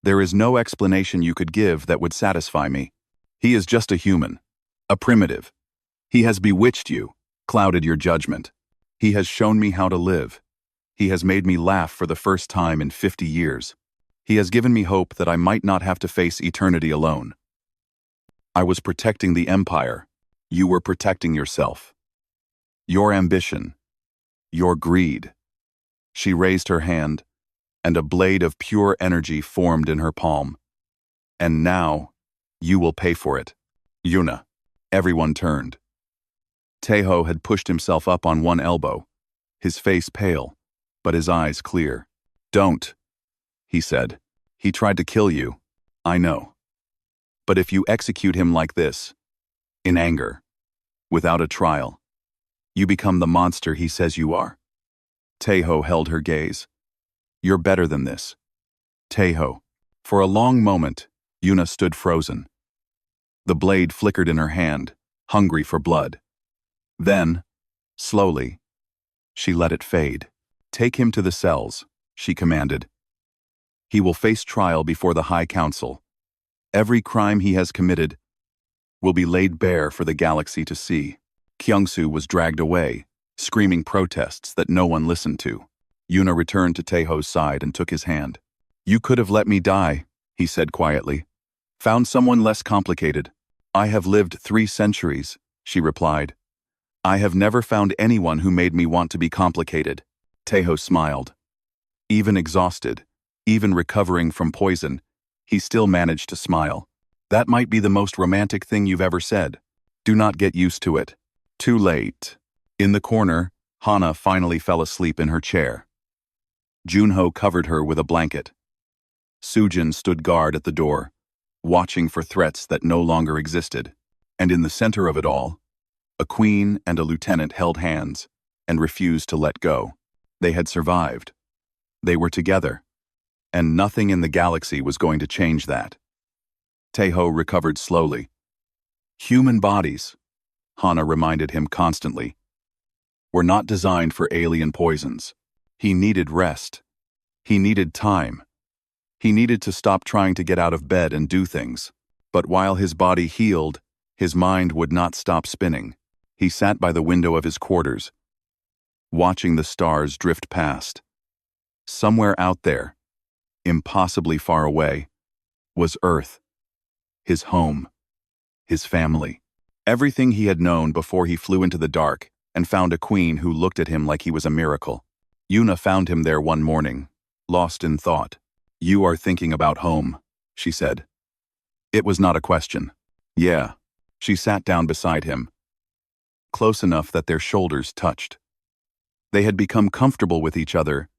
There is no explanation you could give that would satisfy me. He is just a human, a primitive. He has bewitched you, clouded your judgment. He has shown me how to live. He has made me laugh for the first time in 50 years. He has given me hope that I might not have to face eternity alone. I was protecting the Empire. You were protecting yourself. Your ambition. Your greed. She raised her hand, and a blade of pure energy formed in her palm. And now, you will pay for it. Yuna. Everyone turned. Taeho had pushed himself up on one elbow, his face pale, but his eyes clear. Don't, he said. He tried to kill you. I know. But if you execute him like this, in anger, without a trial, you become the monster he says you are. Taeho held her gaze. You're better than this. Taeho. For a long moment, Yuna stood frozen. The blade flickered in her hand, hungry for blood. Then, slowly, she let it fade. Take him to the cells, she commanded. He will face trial before the High Council. Every crime he has committed will be laid bare for the galaxy to see. Kyungsoo was dragged away, screaming protests that no one listened to. Yuna returned to Taeho's side and took his hand. You could have let me die, he said quietly. Found someone less complicated. I have lived 3 centuries, she replied. I have never found anyone who made me want to be complicated. Taeho smiled. Even exhausted, even recovering from poison, he still managed to smile. That might be the most romantic thing you've ever said. Do not get used to it. Too late. In the corner, Hana finally fell asleep in her chair. Junho covered her with a blanket. Sujin stood guard at the door, watching for threats that no longer existed. And in the center of it all, a queen and a lieutenant held hands and refused to let go. They had survived. They were together, and nothing in the galaxy was going to change that. Taeho recovered slowly. Human bodies, Hana reminded him constantly, were not designed for alien poisons. He needed rest. He needed time. He needed to stop trying to get out of bed and do things. But while his body healed, his mind would not stop spinning. He sat by the window of his quarters, watching the stars drift past. Somewhere out there, impossibly far away, was Earth, his home, his family. Everything he had known before he flew into the dark and found a queen who looked at him like he was a miracle. Yuna found him there one morning, lost in thought. You are thinking about home, she said. It was not a question. Yeah. She sat down beside him, close enough that their shoulders touched. They had become comfortable with each other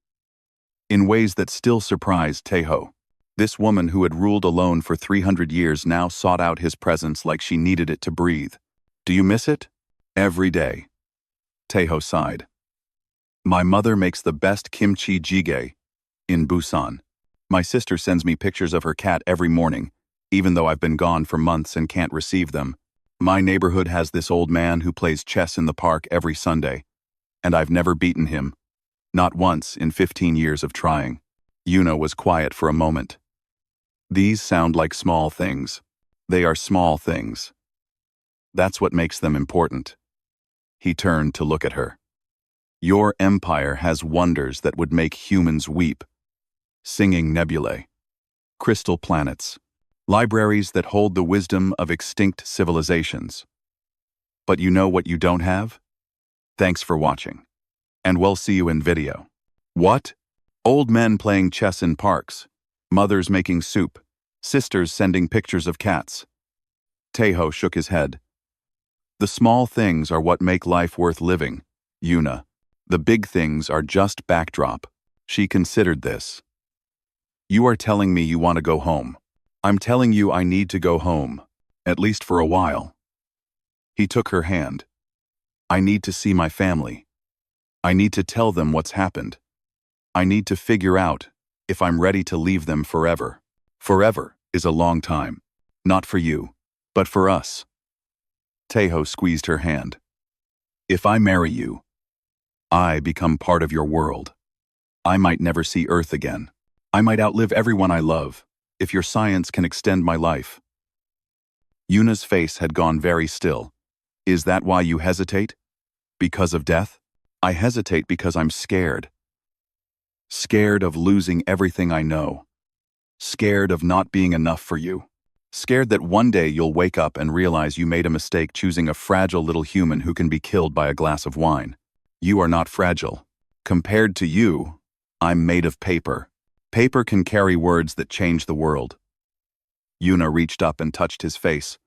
in ways that still surprised Taeho. This woman who had ruled alone for 300 years now sought out his presence like she needed it to breathe. Do you miss it? Every day. Taeho sighed. My mother makes the best kimchi jjigae in Busan. My sister sends me pictures of her cat every morning, even though I've been gone for months and can't receive them. My neighborhood has this old man who plays chess in the park every Sunday, and I've never beaten him. Not once in 15 years of trying. Yuna was quiet for a moment. These sound like small things. They are small things. That's what makes them important. He turned to look at her. Your empire has wonders that would make humans weep. Singing nebulae, crystal planets, libraries that hold the wisdom of extinct civilizations. But you know what you don't have? Thanks for watching. And we'll see you in video. What? Old men playing chess in parks, mothers making soup, sisters sending pictures of cats. Tejo shook his head. The small things are what make life worth living, Yuna. The big things are just backdrop. She considered this. You are telling me you want to go home. I'm telling you I need to go home, at least for a while. He took her hand. I need to see my family. I need to tell them what's happened. I need to figure out if I'm ready to leave them forever. Forever is a long time. Not for you, but for us. Tejo squeezed her hand. If I marry you, I become part of your world. I might never see Earth again. I might outlive everyone I love, if your science can extend my life. Yuna's face had gone very still. Is that why you hesitate? Because of death? I hesitate because I'm scared. Scared of losing everything I know. Scared of not being enough for you. Scared that one day you'll wake up and realize you made a mistake choosing a fragile little human who can be killed by a glass of wine. You are not fragile. Compared to you, I'm made of paper. Paper can carry words that change the world. Yuna reached up and touched his face,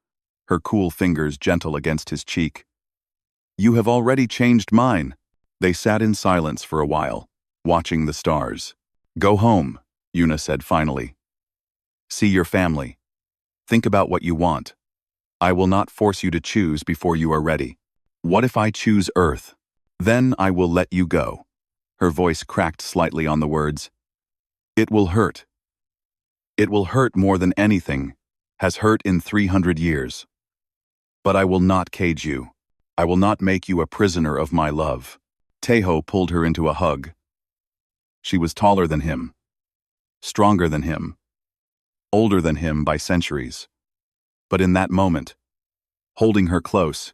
her cool fingers gentle against his cheek. You have already changed mine. They sat in silence for a while, watching the stars. Go home, Yuna said finally. See your family. Think about what you want. I will not force you to choose before you are ready. What if I choose Earth? Then I will let you go. Her voice cracked slightly on the words. It will hurt. It will hurt more than anything has hurt in 300 years. But I will not cage you. I will not make you a prisoner of my love. Tejo pulled her into a hug. She was taller than him, stronger than him, older than him by centuries. But in that moment, holding her close,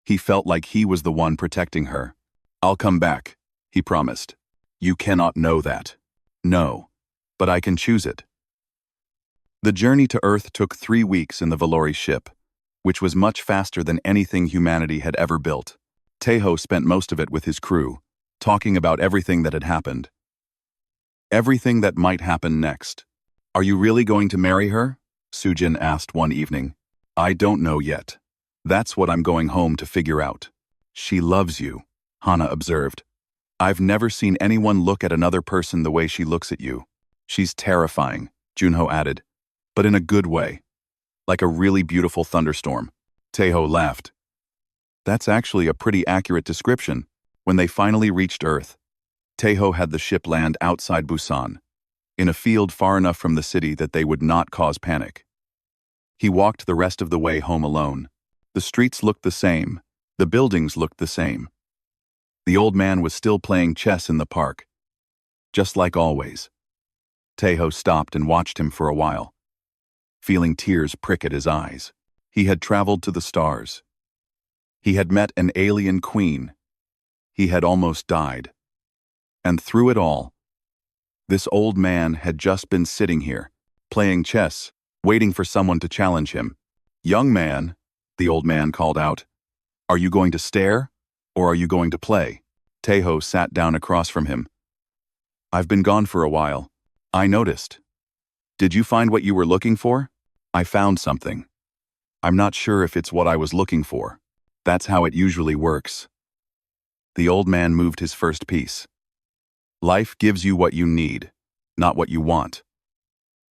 he felt like he was the one protecting her. I'll come back, he promised. You cannot know that. No, but I can choose it. The journey to Earth took 3 weeks in the Valori ship, which was much faster than anything humanity had ever built. Tejo spent most of it with his crew, talking about everything that had happened. Everything that might happen next. Are you really going to marry her? Sujin asked one evening. I don't know yet. That's what I'm going home to figure out. She loves you, Hana observed. I've never seen anyone look at another person the way she looks at you. She's terrifying, Junho added, but in a good way. Like a really beautiful thunderstorm. Tejo laughed. That's actually a pretty accurate description. When they finally reached Earth, Tejo had the ship land outside Busan, in a field far enough from the city that they would not cause panic. He walked the rest of the way home alone. The streets looked the same. The buildings looked the same. The old man was still playing chess in the park. Just like always. Tejo stopped and watched him for a while, feeling tears prick at his eyes. He had traveled to the stars. He had met an alien queen. He had almost died. And through it all, this old man had just been sitting here, playing chess, waiting for someone to challenge him. Young man, the old man called out, are you going to stare, or are you going to play? Tejo sat down across from him. I've been gone for a while. I noticed. Did you find what you were looking for? I found something. I'm not sure if it's what I was looking for. That's how it usually works. The old man moved his first piece. Life gives you what you need, not what you want.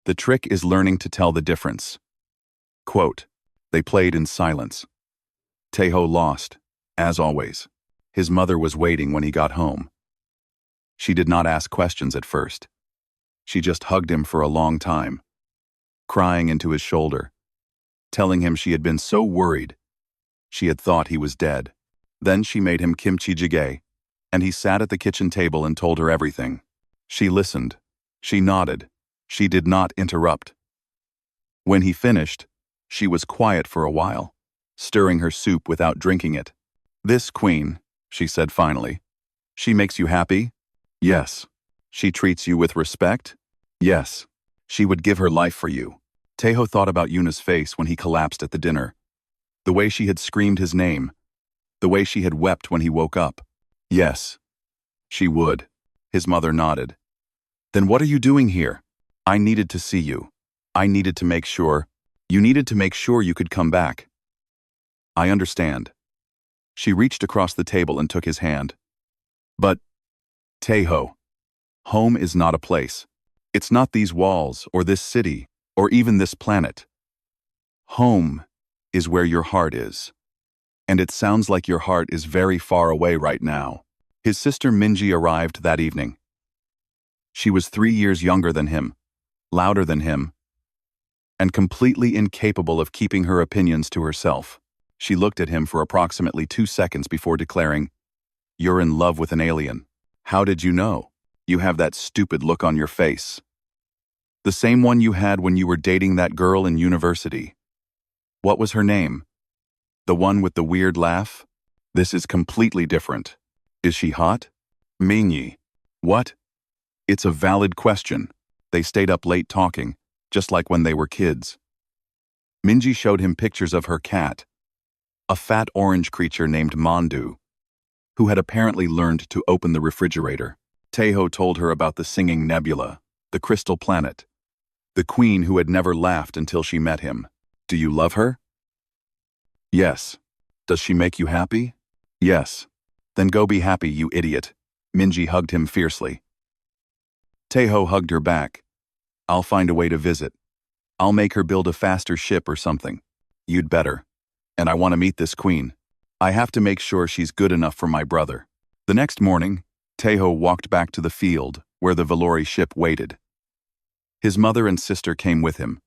The trick is learning to tell the difference. Quote, they played in silence. Tejo lost, as always. His mother was waiting when he got home. She did not ask questions at first. She just hugged him for a long time, crying into his shoulder, telling him she had been so worried. She had thought he was dead. Then she made him kimchi jjigae, and he sat at the kitchen table and told her everything. She listened. She nodded. She did not interrupt. When he finished, she was quiet for a while, stirring her soup without drinking it. "This queen," she said finally. "She makes you happy?" "Yes." "She treats you with respect?" "Yes." "She would give her life for you." Teho thought about Yuna's face when he collapsed at the dinner. The way she had screamed his name. The way she had wept when he woke up. "Yes. She would." His mother nodded. "Then what are you doing here?" "I needed to see you. I needed to make sure." "You needed to make sure you could come back." "I understand." She reached across the table and took his hand. "But, Teho, home is not a place. It's not these walls, or this city, or even this planet. Home is where your heart is. And it sounds like your heart is very far away right now." His sister Minji arrived that evening. She was 3 years younger than him, louder than him, and completely incapable of keeping her opinions to herself. She looked at him for approximately 2 seconds before declaring, "You're in love with an alien. How did you know? You have that stupid look on your face. The same one you had when you were dating that girl in university. What was her name? The one with the weird laugh? This is completely different. Is she hot?" "Minji." "What?" "It's a valid question." They stayed up late talking, just like when they were kids. Minji showed him pictures of her cat, a fat orange creature named Mandu, who had apparently learned to open the refrigerator. Teho told her about the singing nebula, the crystal planet, the queen who had never laughed until she met him. "Do you love her?" "Yes." "Does she make you happy?" "Yes." "Then go be happy, you idiot." Minji hugged him fiercely. Teho hugged her back. "I'll find a way to visit. I'll make her build a faster ship or something. You'd better. And I want to meet this queen. I have to make sure she's good enough for my brother." The next morning, Teho walked back to the field where the Valori ship waited. His mother and sister came with him,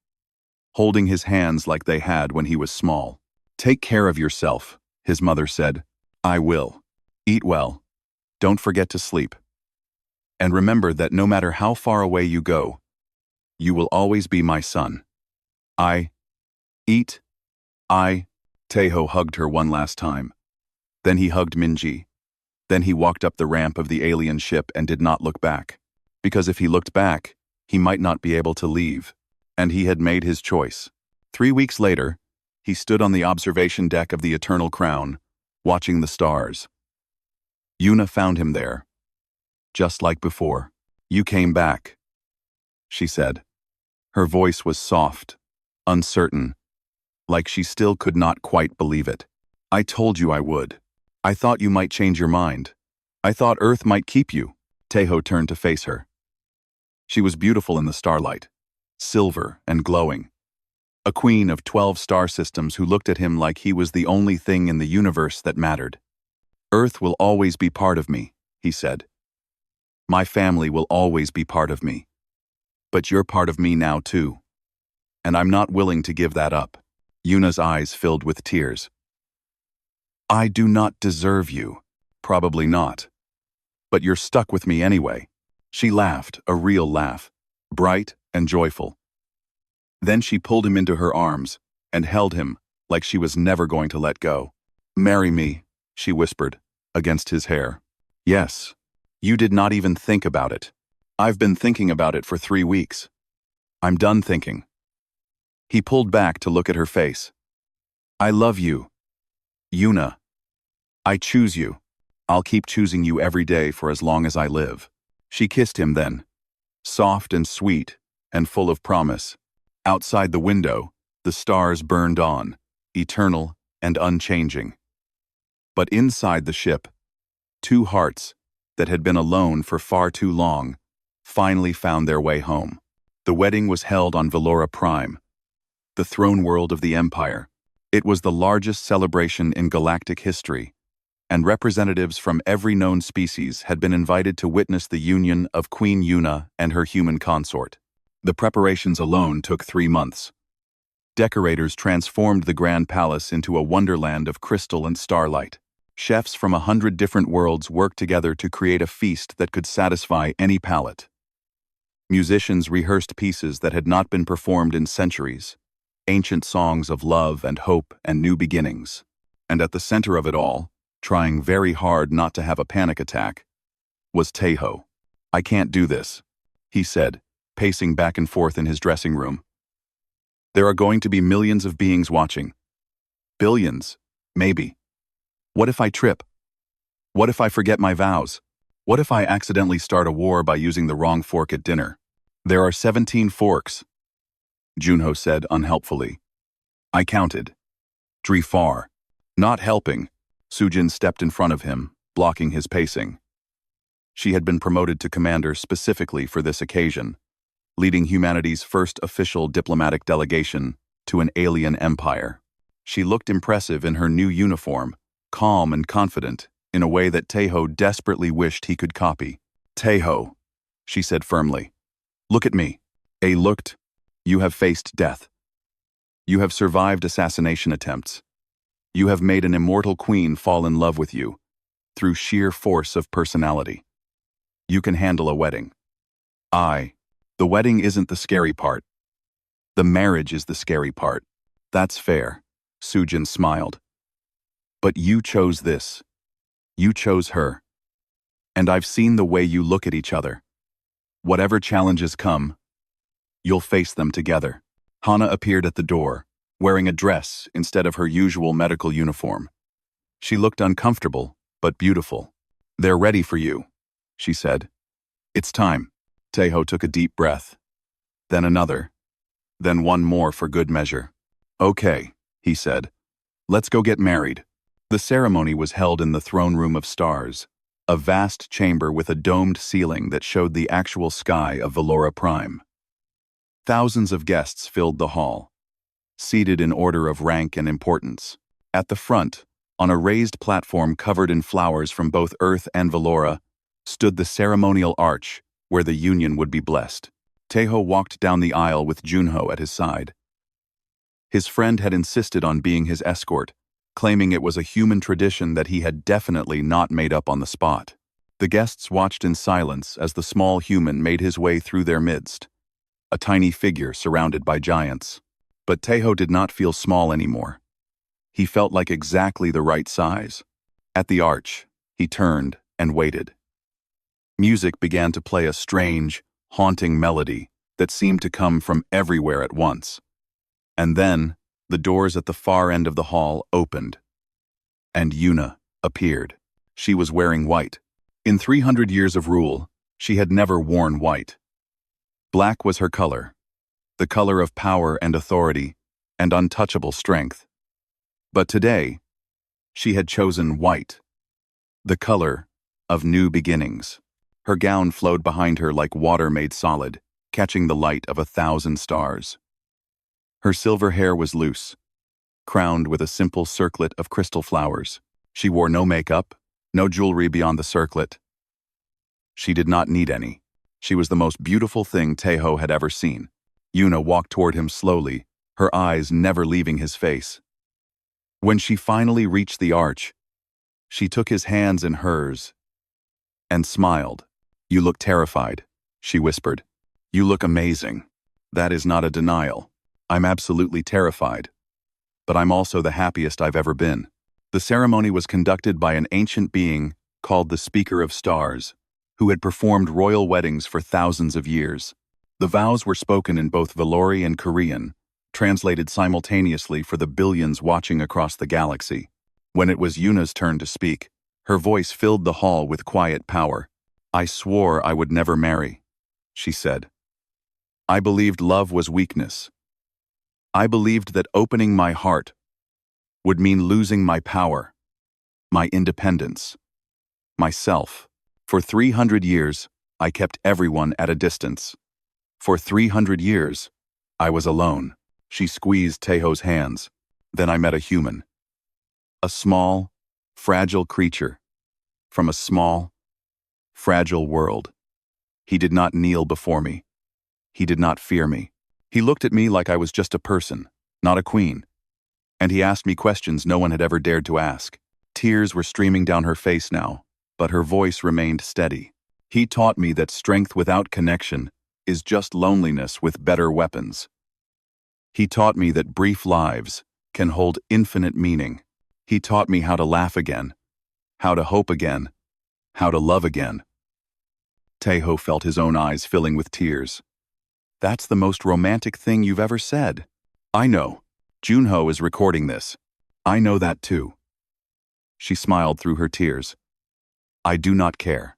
holding his hands like they had when he was small. "Take care of yourself," his mother said. "I will. Eat well. Don't forget to sleep. And remember that no matter how far away you go, you will always be my son. I eat. I." Teho hugged her one last time. Then he hugged Minji. Then he walked up the ramp of the alien ship and did not look back. Because if he looked back, he might not be able to leave. And he had made his choice. 3 weeks later, he stood on the observation deck of the Eternal Crown, watching the stars. Yuna found him there. Just like before. "You came back," she said. Her voice was soft, uncertain, like she still could not quite believe it. "I told you I would. I thought you might change your mind. I thought Earth might keep you." Teho turned to face her. She was beautiful in the starlight, silver and glowing. A queen of 12 star systems who looked at him like he was the only thing in the universe that mattered. "Earth will always be part of me," he said. "My family will always be part of me. But you're part of me now too. And I'm not willing to give that up." Yuna's eyes filled with tears. "I do not deserve you." "Probably not. But you're stuck with me anyway." She laughed, a real laugh, bright and joyful. Then she pulled him into her arms and held him like she was never going to let go. "Marry me," she whispered, against his hair. "Yes. You did not even think about it. I've been thinking about it for 3 weeks. I'm done thinking." He pulled back to look at her face. "I love you, Yuna. I choose you. I'll keep choosing you every day for as long as I live." She kissed him then, soft and sweet and full of promise. Outside the window, the stars burned on, eternal and unchanging. But inside the ship, 2 hearts that had been alone for far too long finally found their way home. The wedding was held on Valora Prime, the throne world of the Empire. It was the largest celebration in galactic history, and representatives from every known species had been invited to witness the union of Queen Yuna and her human consort. The preparations alone took 3 months. Decorators transformed the Grand Palace into a wonderland of crystal and starlight. Chefs from 100 different worlds worked together to create a feast that could satisfy any palate. Musicians rehearsed pieces that had not been performed in centuries, ancient songs of love and hope and new beginnings. And at the center of it all, trying very hard not to have a panic attack, was Taeho. "I can't do this," he said, pacing back and forth in his dressing room. "There are going to be millions of beings watching. Billions, maybe. What if I trip? What if I forget my vows? What if I accidentally start a war by using the wrong fork at dinner? There are 17 forks," Junho said unhelpfully. I counted. "Dree far." Not helping, Sujin stepped in front of him, blocking his pacing. She had been promoted to commander specifically for this occasion, leading humanity's first official diplomatic delegation to an alien empire. She looked impressive in her new uniform, calm and confident, in a way that Taeho desperately wished he could copy. "Taeho," she said firmly, "look at me." A looked. "You have faced death. You have survived assassination attempts. You have made an immortal queen fall in love with you, through sheer force of personality. You can handle a wedding. The wedding isn't the scary part. The marriage is the scary part." "That's fair," Sujin smiled. "But you chose this. You chose her. And I've seen the way you look at each other. Whatever challenges come, you'll face them together." Hana appeared at the door, wearing a dress instead of her usual medical uniform. She looked uncomfortable, but beautiful. "They're ready for you," she said. "It's time." Taeho took a deep breath. Then another. Then one more for good measure. "Okay," he said. "Let's go get married." The ceremony was held in the throne room of stars, a vast chamber with a domed ceiling that showed the actual sky of Valora Prime. Thousands of guests filled the hall, seated in order of rank and importance. At the front, on a raised platform covered in flowers from both Earth and Valora, stood the ceremonial arch where the union would be blessed. Taeho walked down the aisle with Junho at his side. His friend had insisted on being his escort, claiming it was a human tradition that he had definitely not made up on the spot. The guests watched in silence as the small human made his way through their midst, a tiny figure surrounded by giants. But Taeho did not feel small anymore. He felt like exactly the right size. At the arch, he turned and waited. Music began to play a strange, haunting melody that seemed to come from everywhere at once. And then, the doors at the far end of the hall opened, and Yuna appeared. She was wearing white. In 300 years of rule, she had never worn white. Black was her color, the color of power and authority, and untouchable strength. But today, she had chosen white, the color of new beginnings. Her gown flowed behind her like water made solid, catching the light of 1,000 stars. Her silver hair was loose, crowned with a simple circlet of crystal flowers. She wore no makeup, no jewelry beyond the circlet. She did not need any. She was the most beautiful thing Taeho had ever seen. Yuna walked toward him slowly, her eyes never leaving his face. When she finally reached the arch, she took his hands in hers and smiled. "You look terrified," she whispered. "You look amazing." "That is not a denial. I'm absolutely terrified. But I'm also the happiest I've ever been." The ceremony was conducted by an ancient being called the Speaker of Stars, who had performed royal weddings for thousands of years. The vows were spoken in both Valori and Korean, translated simultaneously for the billions watching across the galaxy. When it was Yuna's turn to speak, her voice filled the hall with quiet power. "I swore I would never marry," she said. "I believed love was weakness. I believed that opening my heart would mean losing my power, my independence, myself. For 300 years, I kept everyone at a distance. For 300 years, I was alone." She squeezed Taeho's hands. "Then I met a human. A small, fragile creature from a small, fragile world. He did not kneel before me. He did not fear me. He looked at me like I was just a person, not a queen. And he asked me questions no one had ever dared to ask." Tears were streaming down her face now, but her voice remained steady. "He taught me that strength without connection is just loneliness with better weapons. He taught me that brief lives can hold infinite meaning. He taught me how to laugh again, how to hope again, how to love again. Taeho felt his own eyes filling with tears. That's the most romantic thing you've ever said. I know. Junho is recording this. I know that too. She smiled through her tears. I do not care.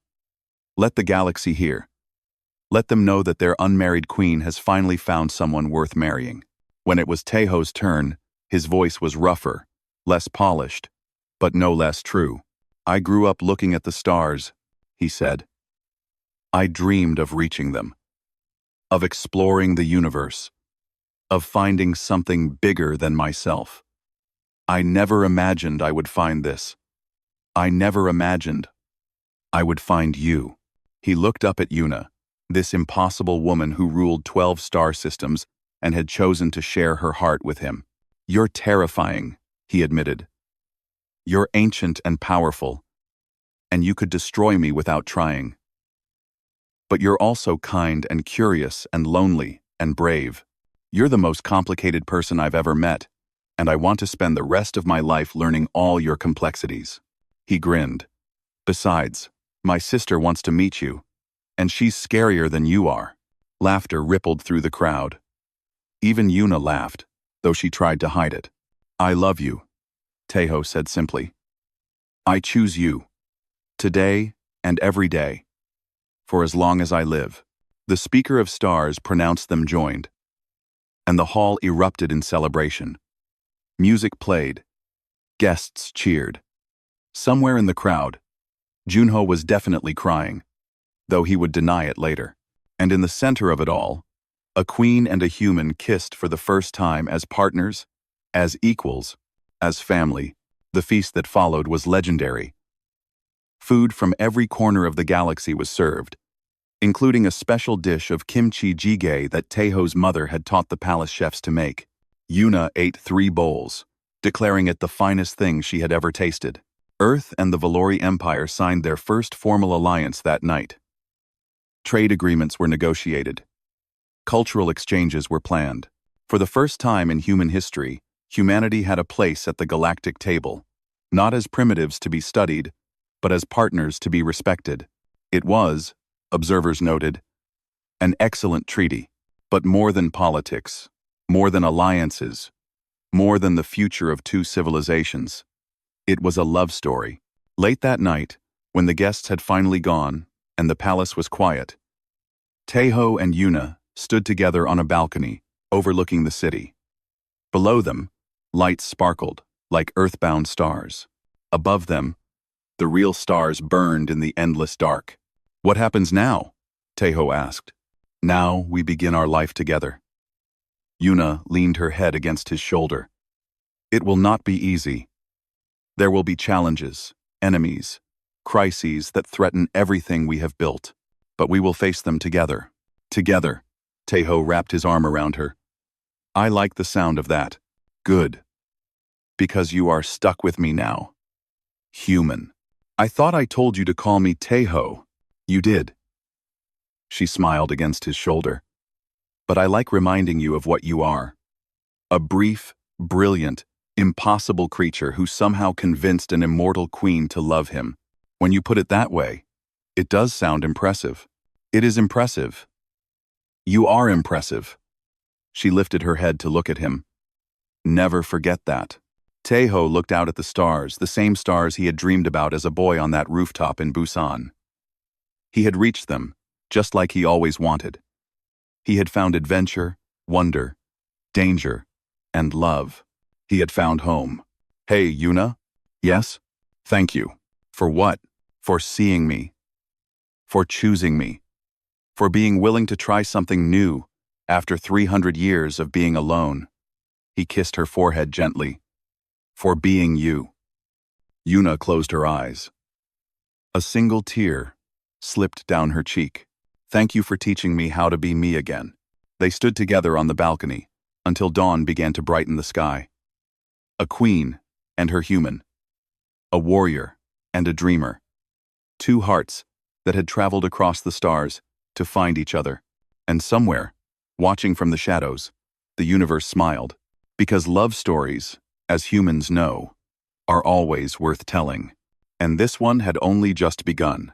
Let the galaxy hear. Let them know that their unmarried queen has finally found someone worth marrying. When it was Taeho's turn, his voice was rougher, less polished, but no less true. I grew up looking at the stars, he said. I dreamed of reaching them, of exploring the universe, of finding something bigger than myself. I never imagined I would find this. I never imagined I would find you. He looked up at Yuna, this impossible woman who ruled 12 star systems and had chosen to share her heart with him. You're terrifying, he admitted. You're ancient and powerful, and you could destroy me without trying. But you're also kind and curious and lonely and brave. You're the most complicated person I've ever met, and I want to spend the rest of my life learning all your complexities. He grinned. Besides, my sister wants to meet you, and she's scarier than you are. Laughter rippled through the crowd. Even Yuna laughed, though she tried to hide it. I love you, Taeho said simply. I choose you, today and every day, for as long as I live. The speaker of stars pronounced them joined, and the hall erupted in celebration. Music played. Guests cheered. Somewhere in the crowd, Junho was definitely crying, though he would deny it later. And in the center of it all, a queen and a human kissed for the first time as partners, as equals, as family. The feast that followed was legendary. Food from every corner of the galaxy was served, including a special dish of kimchi jjigae that Taeho's mother had taught the palace chefs to make. Yuna ate 3 bowls, declaring it the finest thing she had ever tasted. Earth and the Valori Empire signed their first formal alliance that night. Trade agreements were negotiated. Cultural exchanges were planned. For the first time in human history, humanity had a place at the galactic table, not as primitives to be studied, but as partners to be respected. It was, observers noted, an excellent treaty, but more than politics, more than alliances, more than the future of 2 civilizations. It was a love story. Late that night, when the guests had finally gone and the palace was quiet, Taeho and Yuna stood together on a balcony overlooking the city. Below them, lights sparkled like earthbound stars. Above them, the real stars burned in the endless dark. What happens now? Taeho asked. Now we begin our life together. Yuna leaned her head against his shoulder. It will not be easy. There will be challenges, enemies, crises that threaten everything we have built, but we will face them together. Together. Taeho wrapped his arm around her. I like the sound of that. Good. Because you are stuck with me now. Human. I thought I told you to call me Taeho. You did. She smiled against his shoulder. But I like reminding you of what you are. A brief, brilliant, impossible creature who somehow convinced an immortal queen to love him. When you put it that way, it does sound impressive. It is impressive. You are impressive. She lifted her head to look at him. Never forget that. Taeho looked out at the stars, the same stars he had dreamed about as a boy on that rooftop in Busan. He had reached them, just like he always wanted. He had found adventure, wonder, danger, and love. He had found home. Hey, Yuna? Yes? Thank you. For what? For seeing me. For choosing me. For being willing to try something new after 300 years of being alone. He kissed her forehead gently. For being you. Yuna closed her eyes. A single tear slipped down her cheek. Thank you for teaching me how to be me again. They stood together on the balcony until dawn began to brighten the sky. A queen and her human. A warrior and a dreamer. 2 hearts that had traveled across the stars to find each other. And somewhere, watching from the shadows, the universe smiled. Because love stories, as humans know, are always worth telling. And this one had only just begun.